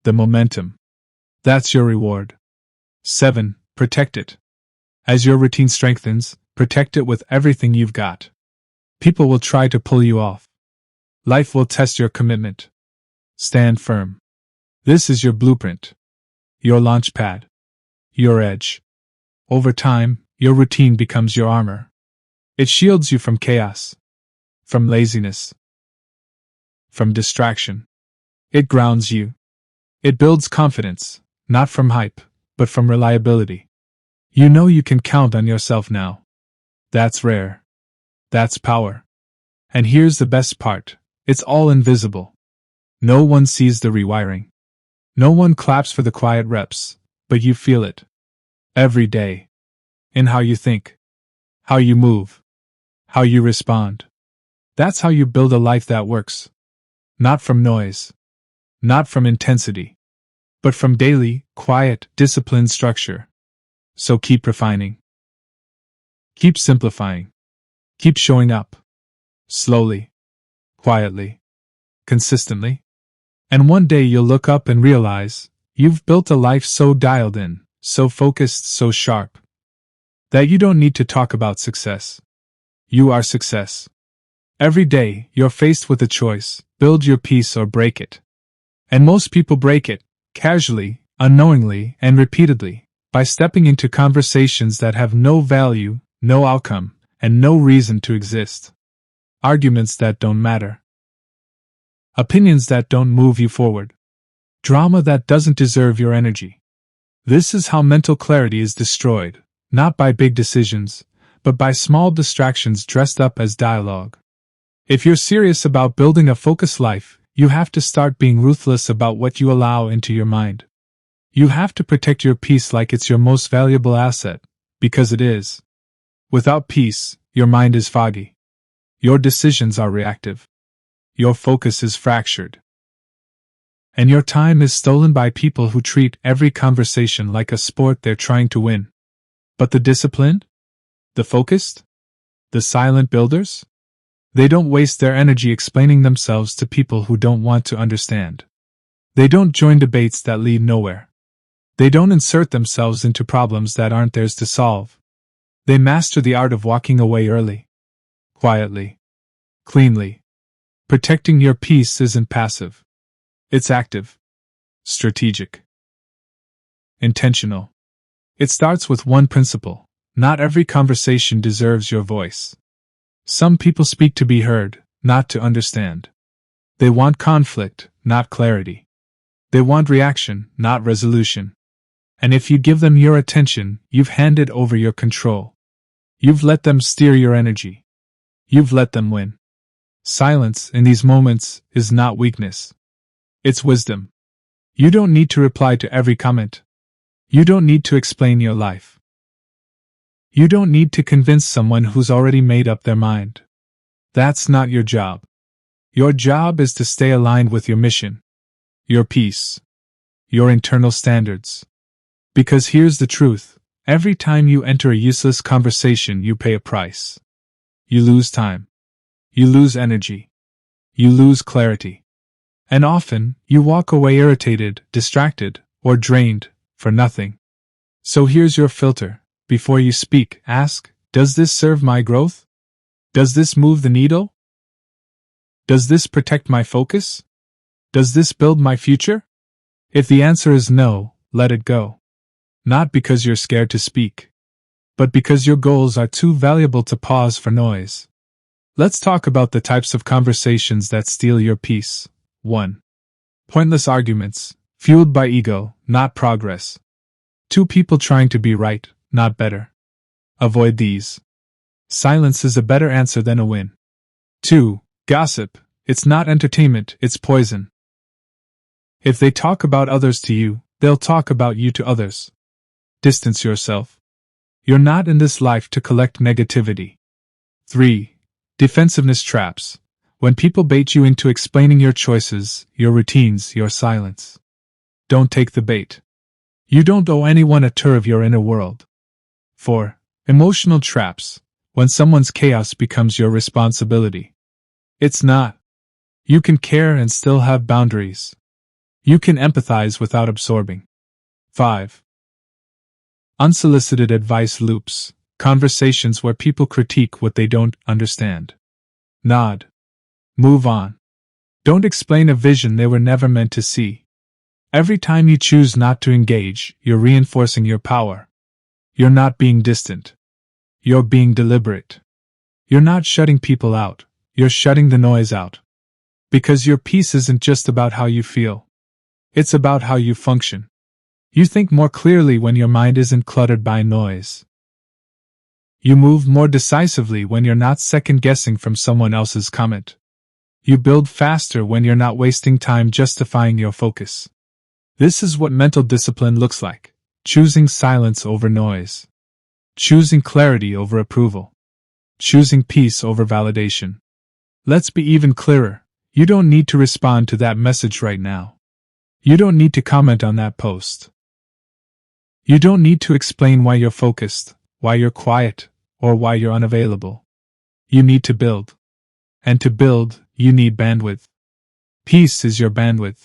The momentum. That's your reward. 7. Protect it. As your routine strengthens, protect it with everything you've got. People will try to pull you off. Life will test your commitment. Stand firm. This is your blueprint. Your launch pad. Your edge. Over time, your routine becomes your armor. It shields you from chaos. From laziness. From distraction. It grounds you. It builds confidence, not from hype, but from reliability. You know you can count on yourself now. That's rare. That's power. And here's the best part. It's all invisible. No one sees the rewiring. No one claps for the quiet reps, but you feel it. Every day. In how you think. How you move. How you respond. That's how you build a life that works. Not from noise. Not from intensity. But from daily, quiet, disciplined structure. So keep refining. Keep simplifying. Keep showing up. Slowly. Quietly. Consistently. And one day you'll look up and realize, you've built a life so dialed in, so focused, so sharp, that you don't need to talk about success. You are success. Every day, you're faced with a choice, build your peace or break it. And most people break it, casually, unknowingly, and repeatedly, by stepping into conversations that have no value, no outcome, and no reason to exist. Arguments that don't matter. Opinions that don't move you forward. Drama that doesn't deserve your energy. This is how mental clarity is destroyed, not by big decisions, but by small distractions dressed up as dialogue. If you're serious about building a focused life, you have to start being ruthless about what you allow into your mind. You have to protect your peace like it's your most valuable asset, because it is. Without peace, your mind is foggy. Your decisions are reactive. Your focus is fractured. And your time is stolen by people who treat every conversation like a sport they're trying to win. But the disciplined? The focused? The silent builders? They don't waste their energy explaining themselves to people who don't want to understand. They don't join debates that lead nowhere. They don't insert themselves into problems that aren't theirs to solve. They master the art of walking away early. Quietly. Cleanly. Protecting your peace isn't passive. It's active. Strategic. Intentional. It starts with one principle. Not every conversation deserves your voice. Some people speak to be heard, not to understand. They want conflict, not clarity. They want reaction, not resolution. And if you give them your attention, you've handed over your control. You've let them steer your energy. You've let them win. Silence, in these moments, is not weakness. It's wisdom. You don't need to reply to every comment. You don't need to explain your life. You don't need to convince someone who's already made up their mind. That's not your job. Your job is to stay aligned with your mission, your peace, your internal standards. Because here's the truth, every time you enter a useless conversation, you pay a price. You lose time. You lose energy. You lose clarity. And often, you walk away irritated, distracted, or drained, for nothing. So here's your filter. Before you speak, ask, does this serve my growth? Does this move the needle? Does this protect my focus? Does this build my future? If the answer is no, let it go. Not because you're scared to speak, but because your goals are too valuable to pause for noise. Let's talk about the types of conversations that steal your peace. 1. Pointless arguments, fueled by ego, not progress. 2 people trying to be right, not better. Avoid these. Silence is a better answer than a win. 2. Gossip. It's not entertainment, it's poison. If they talk about others to you, they'll talk about you to others. Distance yourself. You're not in this life to collect negativity. 3. Defensiveness traps. When people bait you into explaining your choices, your routines, your silence. Don't take the bait. You don't owe anyone a tour of your inner world. 4. Emotional traps. When someone's chaos becomes your responsibility. It's not. You can care and still have boundaries. You can empathize without absorbing. 5. Unsolicited advice loops. Conversations where people critique what they don't understand. Nod. Move on. Don't explain a vision they were never meant to see. Every time you choose not to engage, you're reinforcing your power. You're not being distant. You're being deliberate. You're not shutting people out, you're shutting the noise out. Because your peace isn't just about how you feel. It's about how you function. You think more clearly when your mind isn't cluttered by noise. You move more decisively when you're not second-guessing from someone else's comment. You build faster when you're not wasting time justifying your focus. This is what mental discipline looks like. Choosing silence over noise. Choosing clarity over approval. Choosing peace over validation. Let's be even clearer. You don't need to respond to that message right now. You don't need to comment on that post. You don't need to explain why you're focused, why you're quiet, or why you're unavailable. You need to build. And to build, you need bandwidth. Peace is your bandwidth.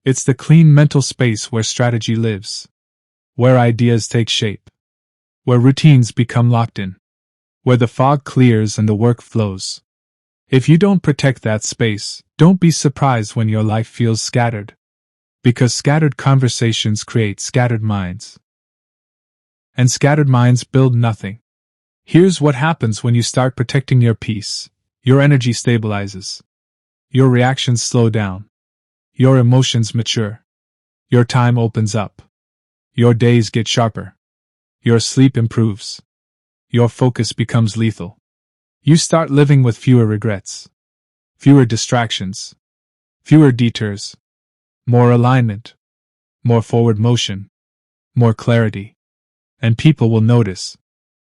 It's the clean mental space where strategy lives. Where ideas take shape. Where routines become locked in. Where the fog clears and the work flows. If you don't protect that space, don't be surprised when your life feels scattered. Because scattered conversations create scattered minds. And scattered minds build nothing. Here's what happens when you start protecting your peace. Your energy stabilizes. Your reactions slow down. Your emotions mature. Your time opens up. Your days get sharper. Your sleep improves. Your focus becomes lethal. You start living with fewer regrets. Fewer distractions. Fewer detours. More alignment. More forward motion. More clarity. And people will notice.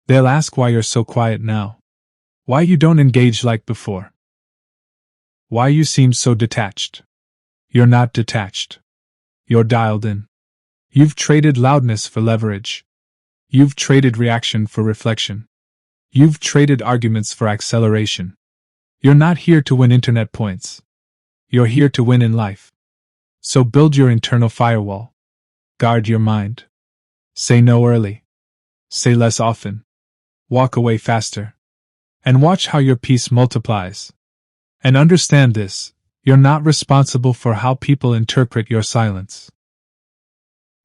They'll ask why you're so quiet now. Why you don't engage like before. Why you seem so detached. You're not detached. You're dialed in. You've traded loudness for leverage. You've traded reaction for reflection. You've traded arguments for acceleration. You're not here to win internet points. You're here to win in life. So build your internal firewall. Guard your mind. Say no early. Say less often. Walk away faster. And watch how your peace multiplies. And understand this, you're not responsible for how people interpret your silence.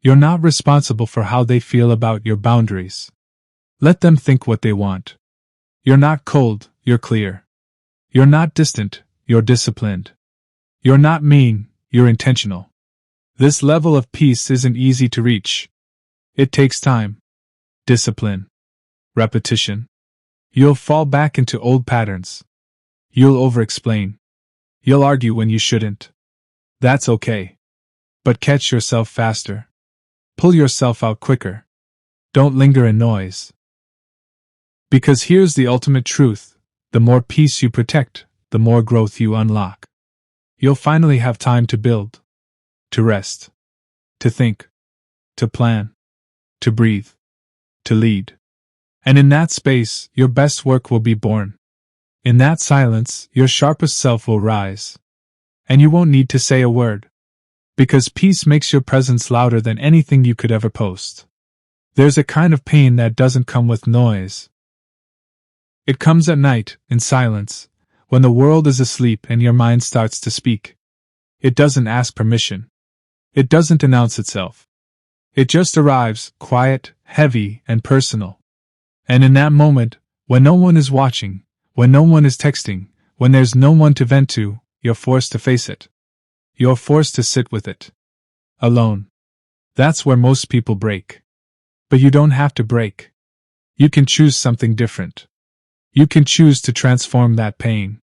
You're not responsible for how they feel about your boundaries. Let them think what they want. You're not cold, you're clear. You're not distant, you're disciplined. You're not mean, you're intentional. This level of peace isn't easy to reach. It takes time, discipline, repetition. You'll fall back into old patterns. You'll over-explain. You'll argue when you shouldn't. That's okay. But catch yourself faster. Pull yourself out quicker. Don't linger in noise. Because here's the ultimate truth. The more peace you protect, the more growth you unlock. You'll finally have time to build. To rest. To think. To plan. To breathe. To lead. And in that space, your best work will be born. In that silence, your sharpest self will rise. And you won't need to say a word. Because peace makes your presence louder than anything you could ever post. There's a kind of pain that doesn't come with noise. It comes at night, in silence, when the world is asleep and your mind starts to speak. It doesn't ask permission. It doesn't announce itself. It just arrives, quiet, heavy, and personal. And in that moment, when no one is watching, when no one is texting, when there's no one to vent to, you're forced to face it. You're forced to sit with it. Alone. That's where most people break. But you don't have to break. You can choose something different. You can choose to transform that pain.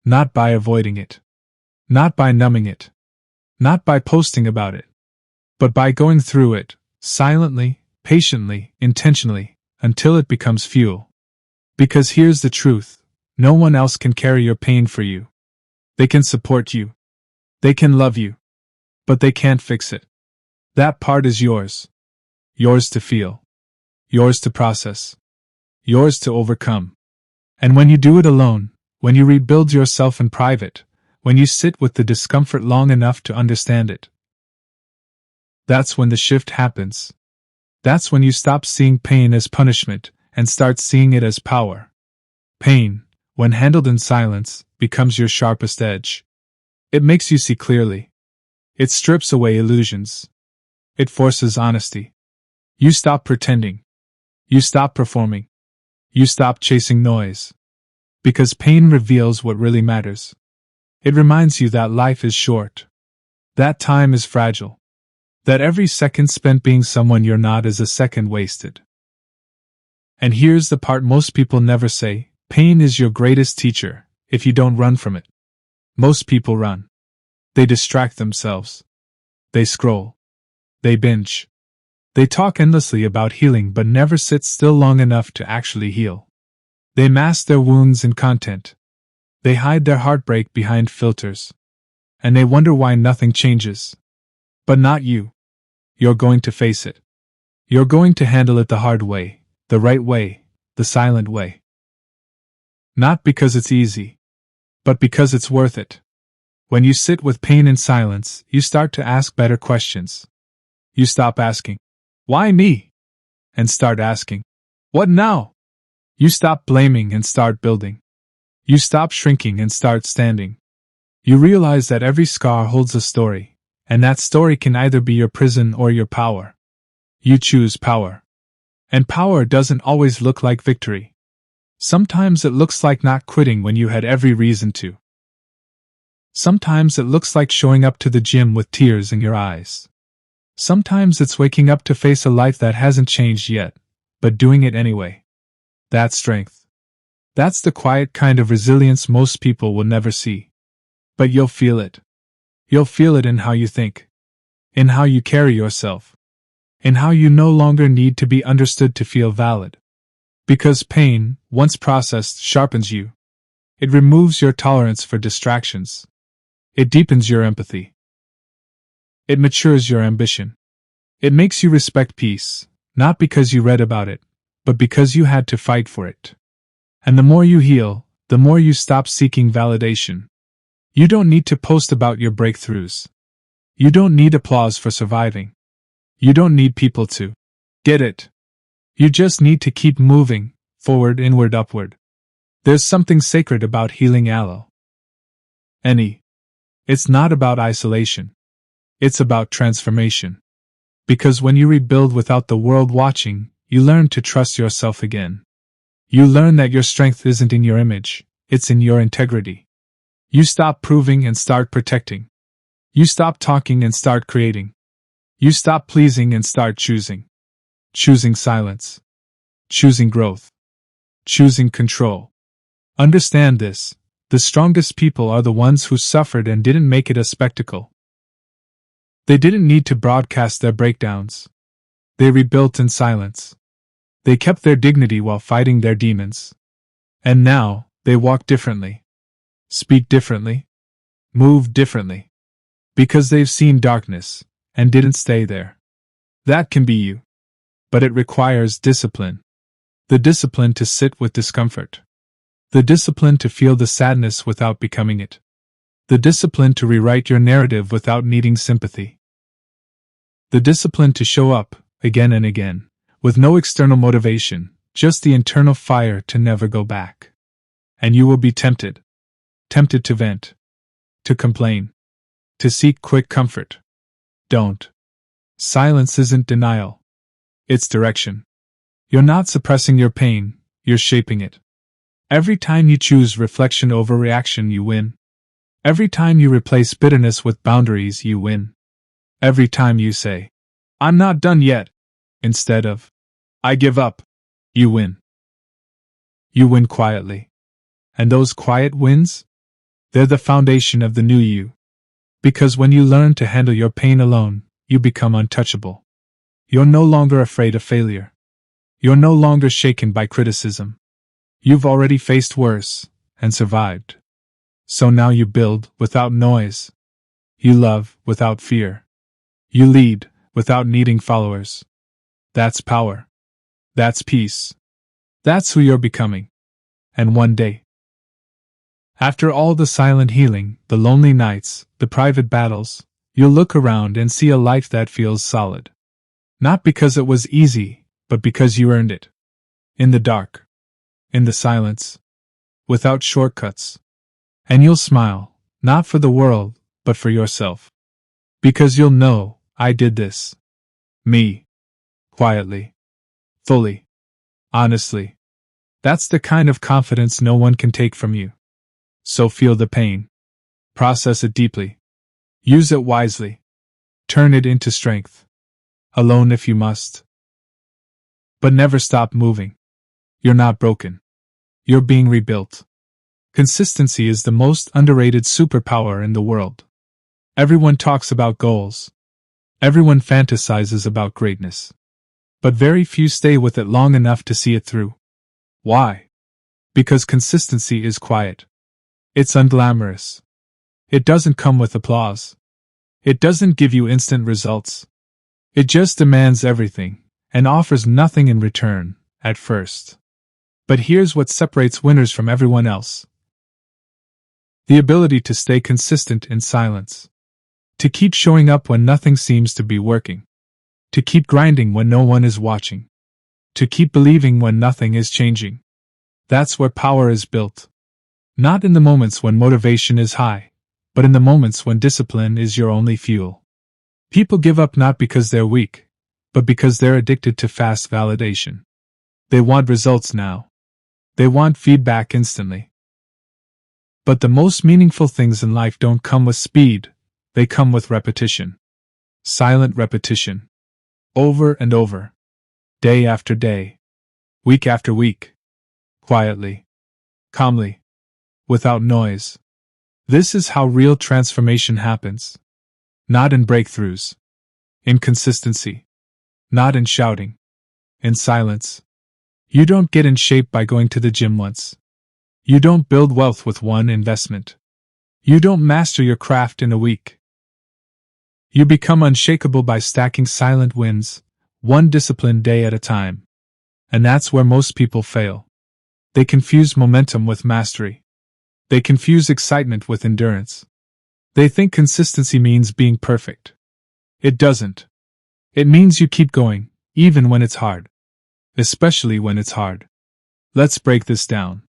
Not by avoiding it. Not by numbing it. Not by posting about it. But by going through it, silently, patiently, intentionally, until it becomes fuel. Because here's the truth, no one else can carry your pain for you. They can support you. They can love you. But they can't fix it. That part is yours. Yours to feel. Yours to process. Yours to overcome. And when you do it alone, when you rebuild yourself in private, when you sit with the discomfort long enough to understand it, that's when the shift happens. That's when you stop seeing pain as punishment and start seeing it as power. Pain, when handled in silence, becomes your sharpest edge. It makes you see clearly. It strips away illusions. It forces honesty. You stop pretending. You stop performing. You stop chasing noise. Because pain reveals what really matters. It reminds you that life is short. That time is fragile. That every second spent being someone you're not is a second wasted. And here's the part most people never say, pain is your greatest teacher, if you don't run from it. Most people run. They distract themselves. They scroll. They binge. They talk endlessly about healing but never sit still long enough to actually heal. They mask their wounds in content. They hide their heartbreak behind filters. And they wonder why nothing changes. But not you. You're going to face it. You're going to handle it the hard way, the right way, the silent way. Not because it's easy, but because it's worth it. When you sit with pain in silence, you start to ask better questions. You stop asking, "Why me?" and start asking, "What now?" You stop blaming and start building. You stop shrinking and start standing. You realize that every scar holds a story. And that story can either be your prison or your power. You choose power. And power doesn't always look like victory. Sometimes it looks like not quitting when you had every reason to. Sometimes it looks like showing up to the gym with tears in your eyes. Sometimes it's waking up to face a life that hasn't changed yet, but doing it anyway. That's strength. That's the quiet kind of resilience most people will never see. But you'll feel it. You'll feel it in how you think, in how you carry yourself, in how you no longer need to be understood to feel valid. Because pain, once processed, sharpens you. It removes your tolerance for distractions. It deepens your empathy. It matures your ambition. It makes you respect peace, not because you read about it, but because you had to fight for it. And the more you heal, the more you stop seeking validation. You don't need to post about your breakthroughs. You don't need applause for surviving. You don't need people to get it. You just need to keep moving, forward, inward, upward. There's something sacred about healing aloe. It's not about isolation. It's about transformation. Because when you rebuild without the world watching, you learn to trust yourself again. You learn that your strength isn't in your image, it's in your integrity. You stop proving and start protecting. You stop talking and start creating. You stop pleasing and start choosing. Choosing silence. Choosing growth. Choosing control. Understand this. The strongest people are the ones who suffered and didn't make it a spectacle. They didn't need to broadcast their breakdowns. They rebuilt in silence. They kept their dignity while fighting their demons. And now, they walk differently. Speak differently. Move differently. Because they've seen darkness, and didn't stay there. That can be you. But it requires discipline. The discipline to sit with discomfort. The discipline to feel the sadness without becoming it. The discipline to rewrite your narrative without needing sympathy. The discipline to show up, again and again, with no external motivation, just the internal fire to never go back. And you will be tempted. Tempted to vent. To complain. To seek quick comfort. Don't. Silence isn't denial. It's direction. You're not suppressing your pain, you're shaping it. Every time you choose reflection over reaction, you win. Every time you replace bitterness with boundaries, you win. Every time you say, "I'm not done yet," instead of, "I give up," you win. You win quietly. And those quiet wins? They're the foundation of the new you. Because when you learn to handle your pain alone, you become untouchable. You're no longer afraid of failure. You're no longer shaken by criticism. You've already faced worse, and survived. So now you build without noise. You love without fear. You lead without needing followers. That's power. That's peace. That's who you're becoming. And one day, after all the silent healing, the lonely nights, the private battles, you'll look around and see a life that feels solid. Not because it was easy, but because you earned it. In the dark. In the silence. Without shortcuts. And you'll smile, not for the world, but for yourself. Because you'll know, I did this. Me. Quietly. Fully. Honestly. That's the kind of confidence no one can take from you. So feel the pain. Process it deeply. Use it wisely. Turn it into strength. Alone if you must. But never stop moving. You're not broken. You're being rebuilt. Consistency is the most underrated superpower in the world. Everyone talks about goals. Everyone fantasizes about greatness. But very few stay with it long enough to see it through. Why? Because consistency is quiet. It's unglamorous. It doesn't come with applause. It doesn't give you instant results. It just demands everything, and offers nothing in return, at first. But here's what separates winners from everyone else. The ability to stay consistent in silence. To keep showing up when nothing seems to be working. To keep grinding when no one is watching. To keep believing when nothing is changing. That's where power is built. Not in the moments when motivation is high, but in the moments when discipline is your only fuel. People give up not because they're weak, but because they're addicted to fast validation. They want results now. They want feedback instantly. But the most meaningful things in life don't come with speed, they come with repetition. Silent repetition. Over and over. Day after day. Week after week. Quietly. Calmly. Without noise. This is how real transformation happens. Not in breakthroughs. In consistency. Not in shouting. In silence. You don't get in shape by going to the gym once. You don't build wealth with one investment. You don't master your craft in a week. You become unshakable by stacking silent wins, one disciplined day at a time. And that's where most people fail. They confuse momentum with mastery. They confuse excitement with endurance. They think consistency means being perfect. It doesn't. It means you keep going, even when it's hard. Especially when it's hard. Let's break this down.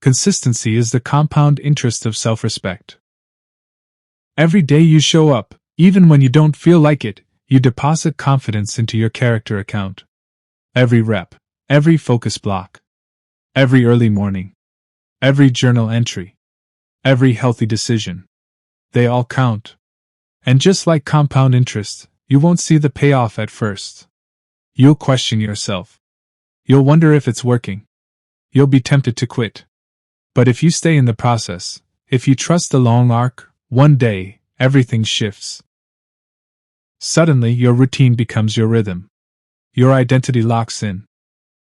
Consistency is the compound interest of self-respect. Every day you show up, even when you don't feel like it, you deposit confidence into your character account. Every rep, every focus block, every early morning, every journal entry, every healthy decision. They all count. And just like compound interest, you won't see the payoff at first. You'll question yourself. You'll wonder if it's working. You'll be tempted to quit. But if you stay in the process, if you trust the long arc, one day, everything shifts. Suddenly your routine becomes your rhythm. Your identity locks in.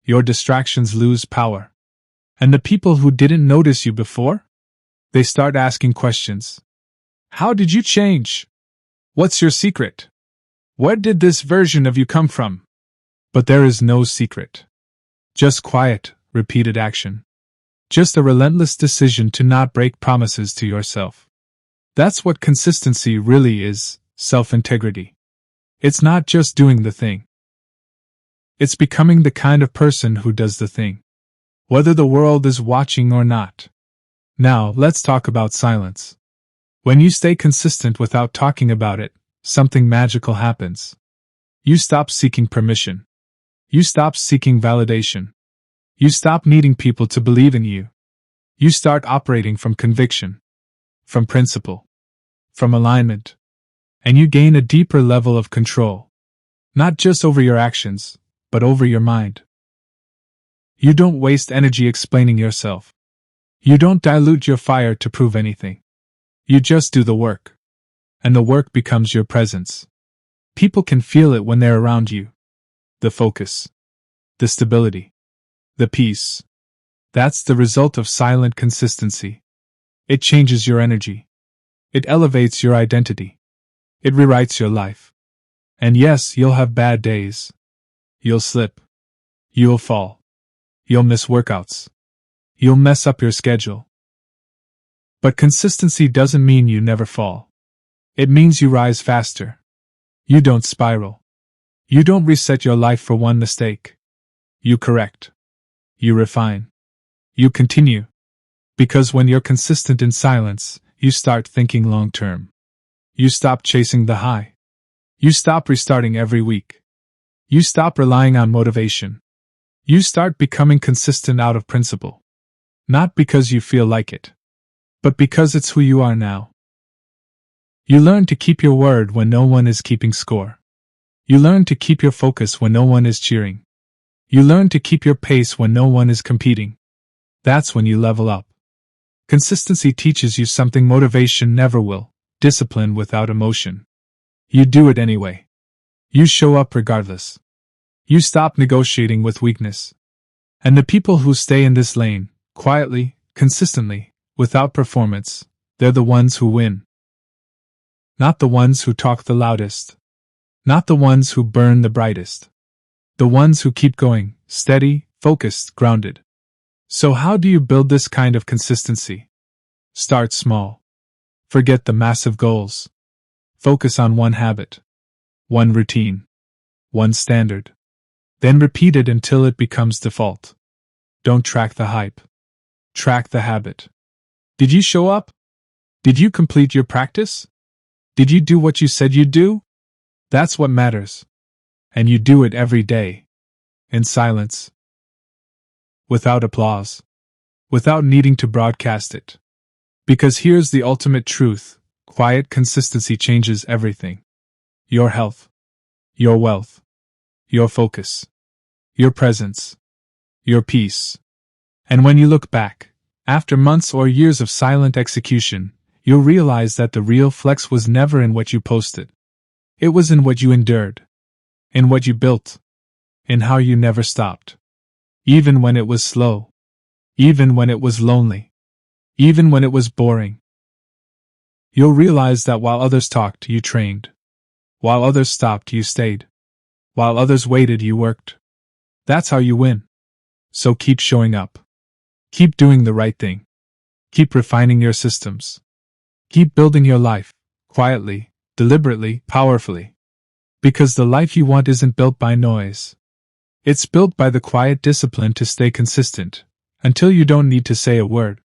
Your distractions lose power. And the people who didn't notice you before? They start asking questions. How did you change? What's your secret? Where did this version of you come from? But there is no secret. Just quiet, repeated action. Just a relentless decision to not break promises to yourself. That's what consistency really is, self-integrity. It's not just doing the thing. It's becoming the kind of person who does the thing, whether the world is watching or not. Now, let's talk about silence. When you stay consistent without talking about it, something magical happens. You stop seeking permission. You stop seeking validation. You stop needing people to believe in you. You start operating from conviction, from principle, from alignment. And you gain a deeper level of control. Not just over your actions, but over your mind. You don't waste energy explaining yourself. You don't dilute your fire to prove anything. You just do the work. And the work becomes your presence. People can feel it when they're around you. The focus. The stability. The peace. That's the result of silent consistency. It changes your energy. It elevates your identity. It rewrites your life. And yes, you'll have bad days. You'll slip. You'll fall. You'll miss workouts. You'll mess up your schedule. But consistency doesn't mean you never fall. It means you rise faster. You don't spiral. You don't reset your life for one mistake. You correct. You refine. You continue. Because when you're consistent in silence, you start thinking long term. You stop chasing the high. You stop restarting every week. You stop relying on motivation. You start becoming consistent out of principle. Not because you feel like it, but because it's who you are now. You learn to keep your word when no one is keeping score. You learn to keep your focus when no one is cheering. You learn to keep your pace when no one is competing. That's when you level up. Consistency teaches you something motivation never will: discipline without emotion. You do it anyway. You show up regardless. You stop negotiating with weakness. And the people who stay in this lane, quietly, consistently, without performance, they're the ones who win. Not the ones who talk the loudest. Not the ones who burn the brightest. The ones who keep going, steady, focused, grounded. So how do you build this kind of consistency? Start small. Forget the massive goals. Focus on one habit. One routine. One standard. Then repeat it until it becomes default. Don't track the hype. Track the habit. Did you show up? Did you complete your practice? Did you do what you said you'd do? That's what matters. And you do it every day. In silence. Without applause. Without needing to broadcast it. Because here's the ultimate truth: quiet consistency changes everything. Your health. Your wealth. Your focus. Your presence. Your peace. And when you look back, after months or years of silent execution, you'll realize that the real flex was never in what you posted. It was in what you endured. In what you built. In how you never stopped. Even when it was slow. Even when it was lonely. Even when it was boring. You'll realize that while others talked, you trained. While others stopped, you stayed. While others waited, you worked. That's how you win. So keep showing up. Keep doing the right thing. Keep refining your systems. Keep building your life, quietly, deliberately, powerfully. Because the life you want isn't built by noise. It's built by the quiet discipline to stay consistent, until you don't need to say a word.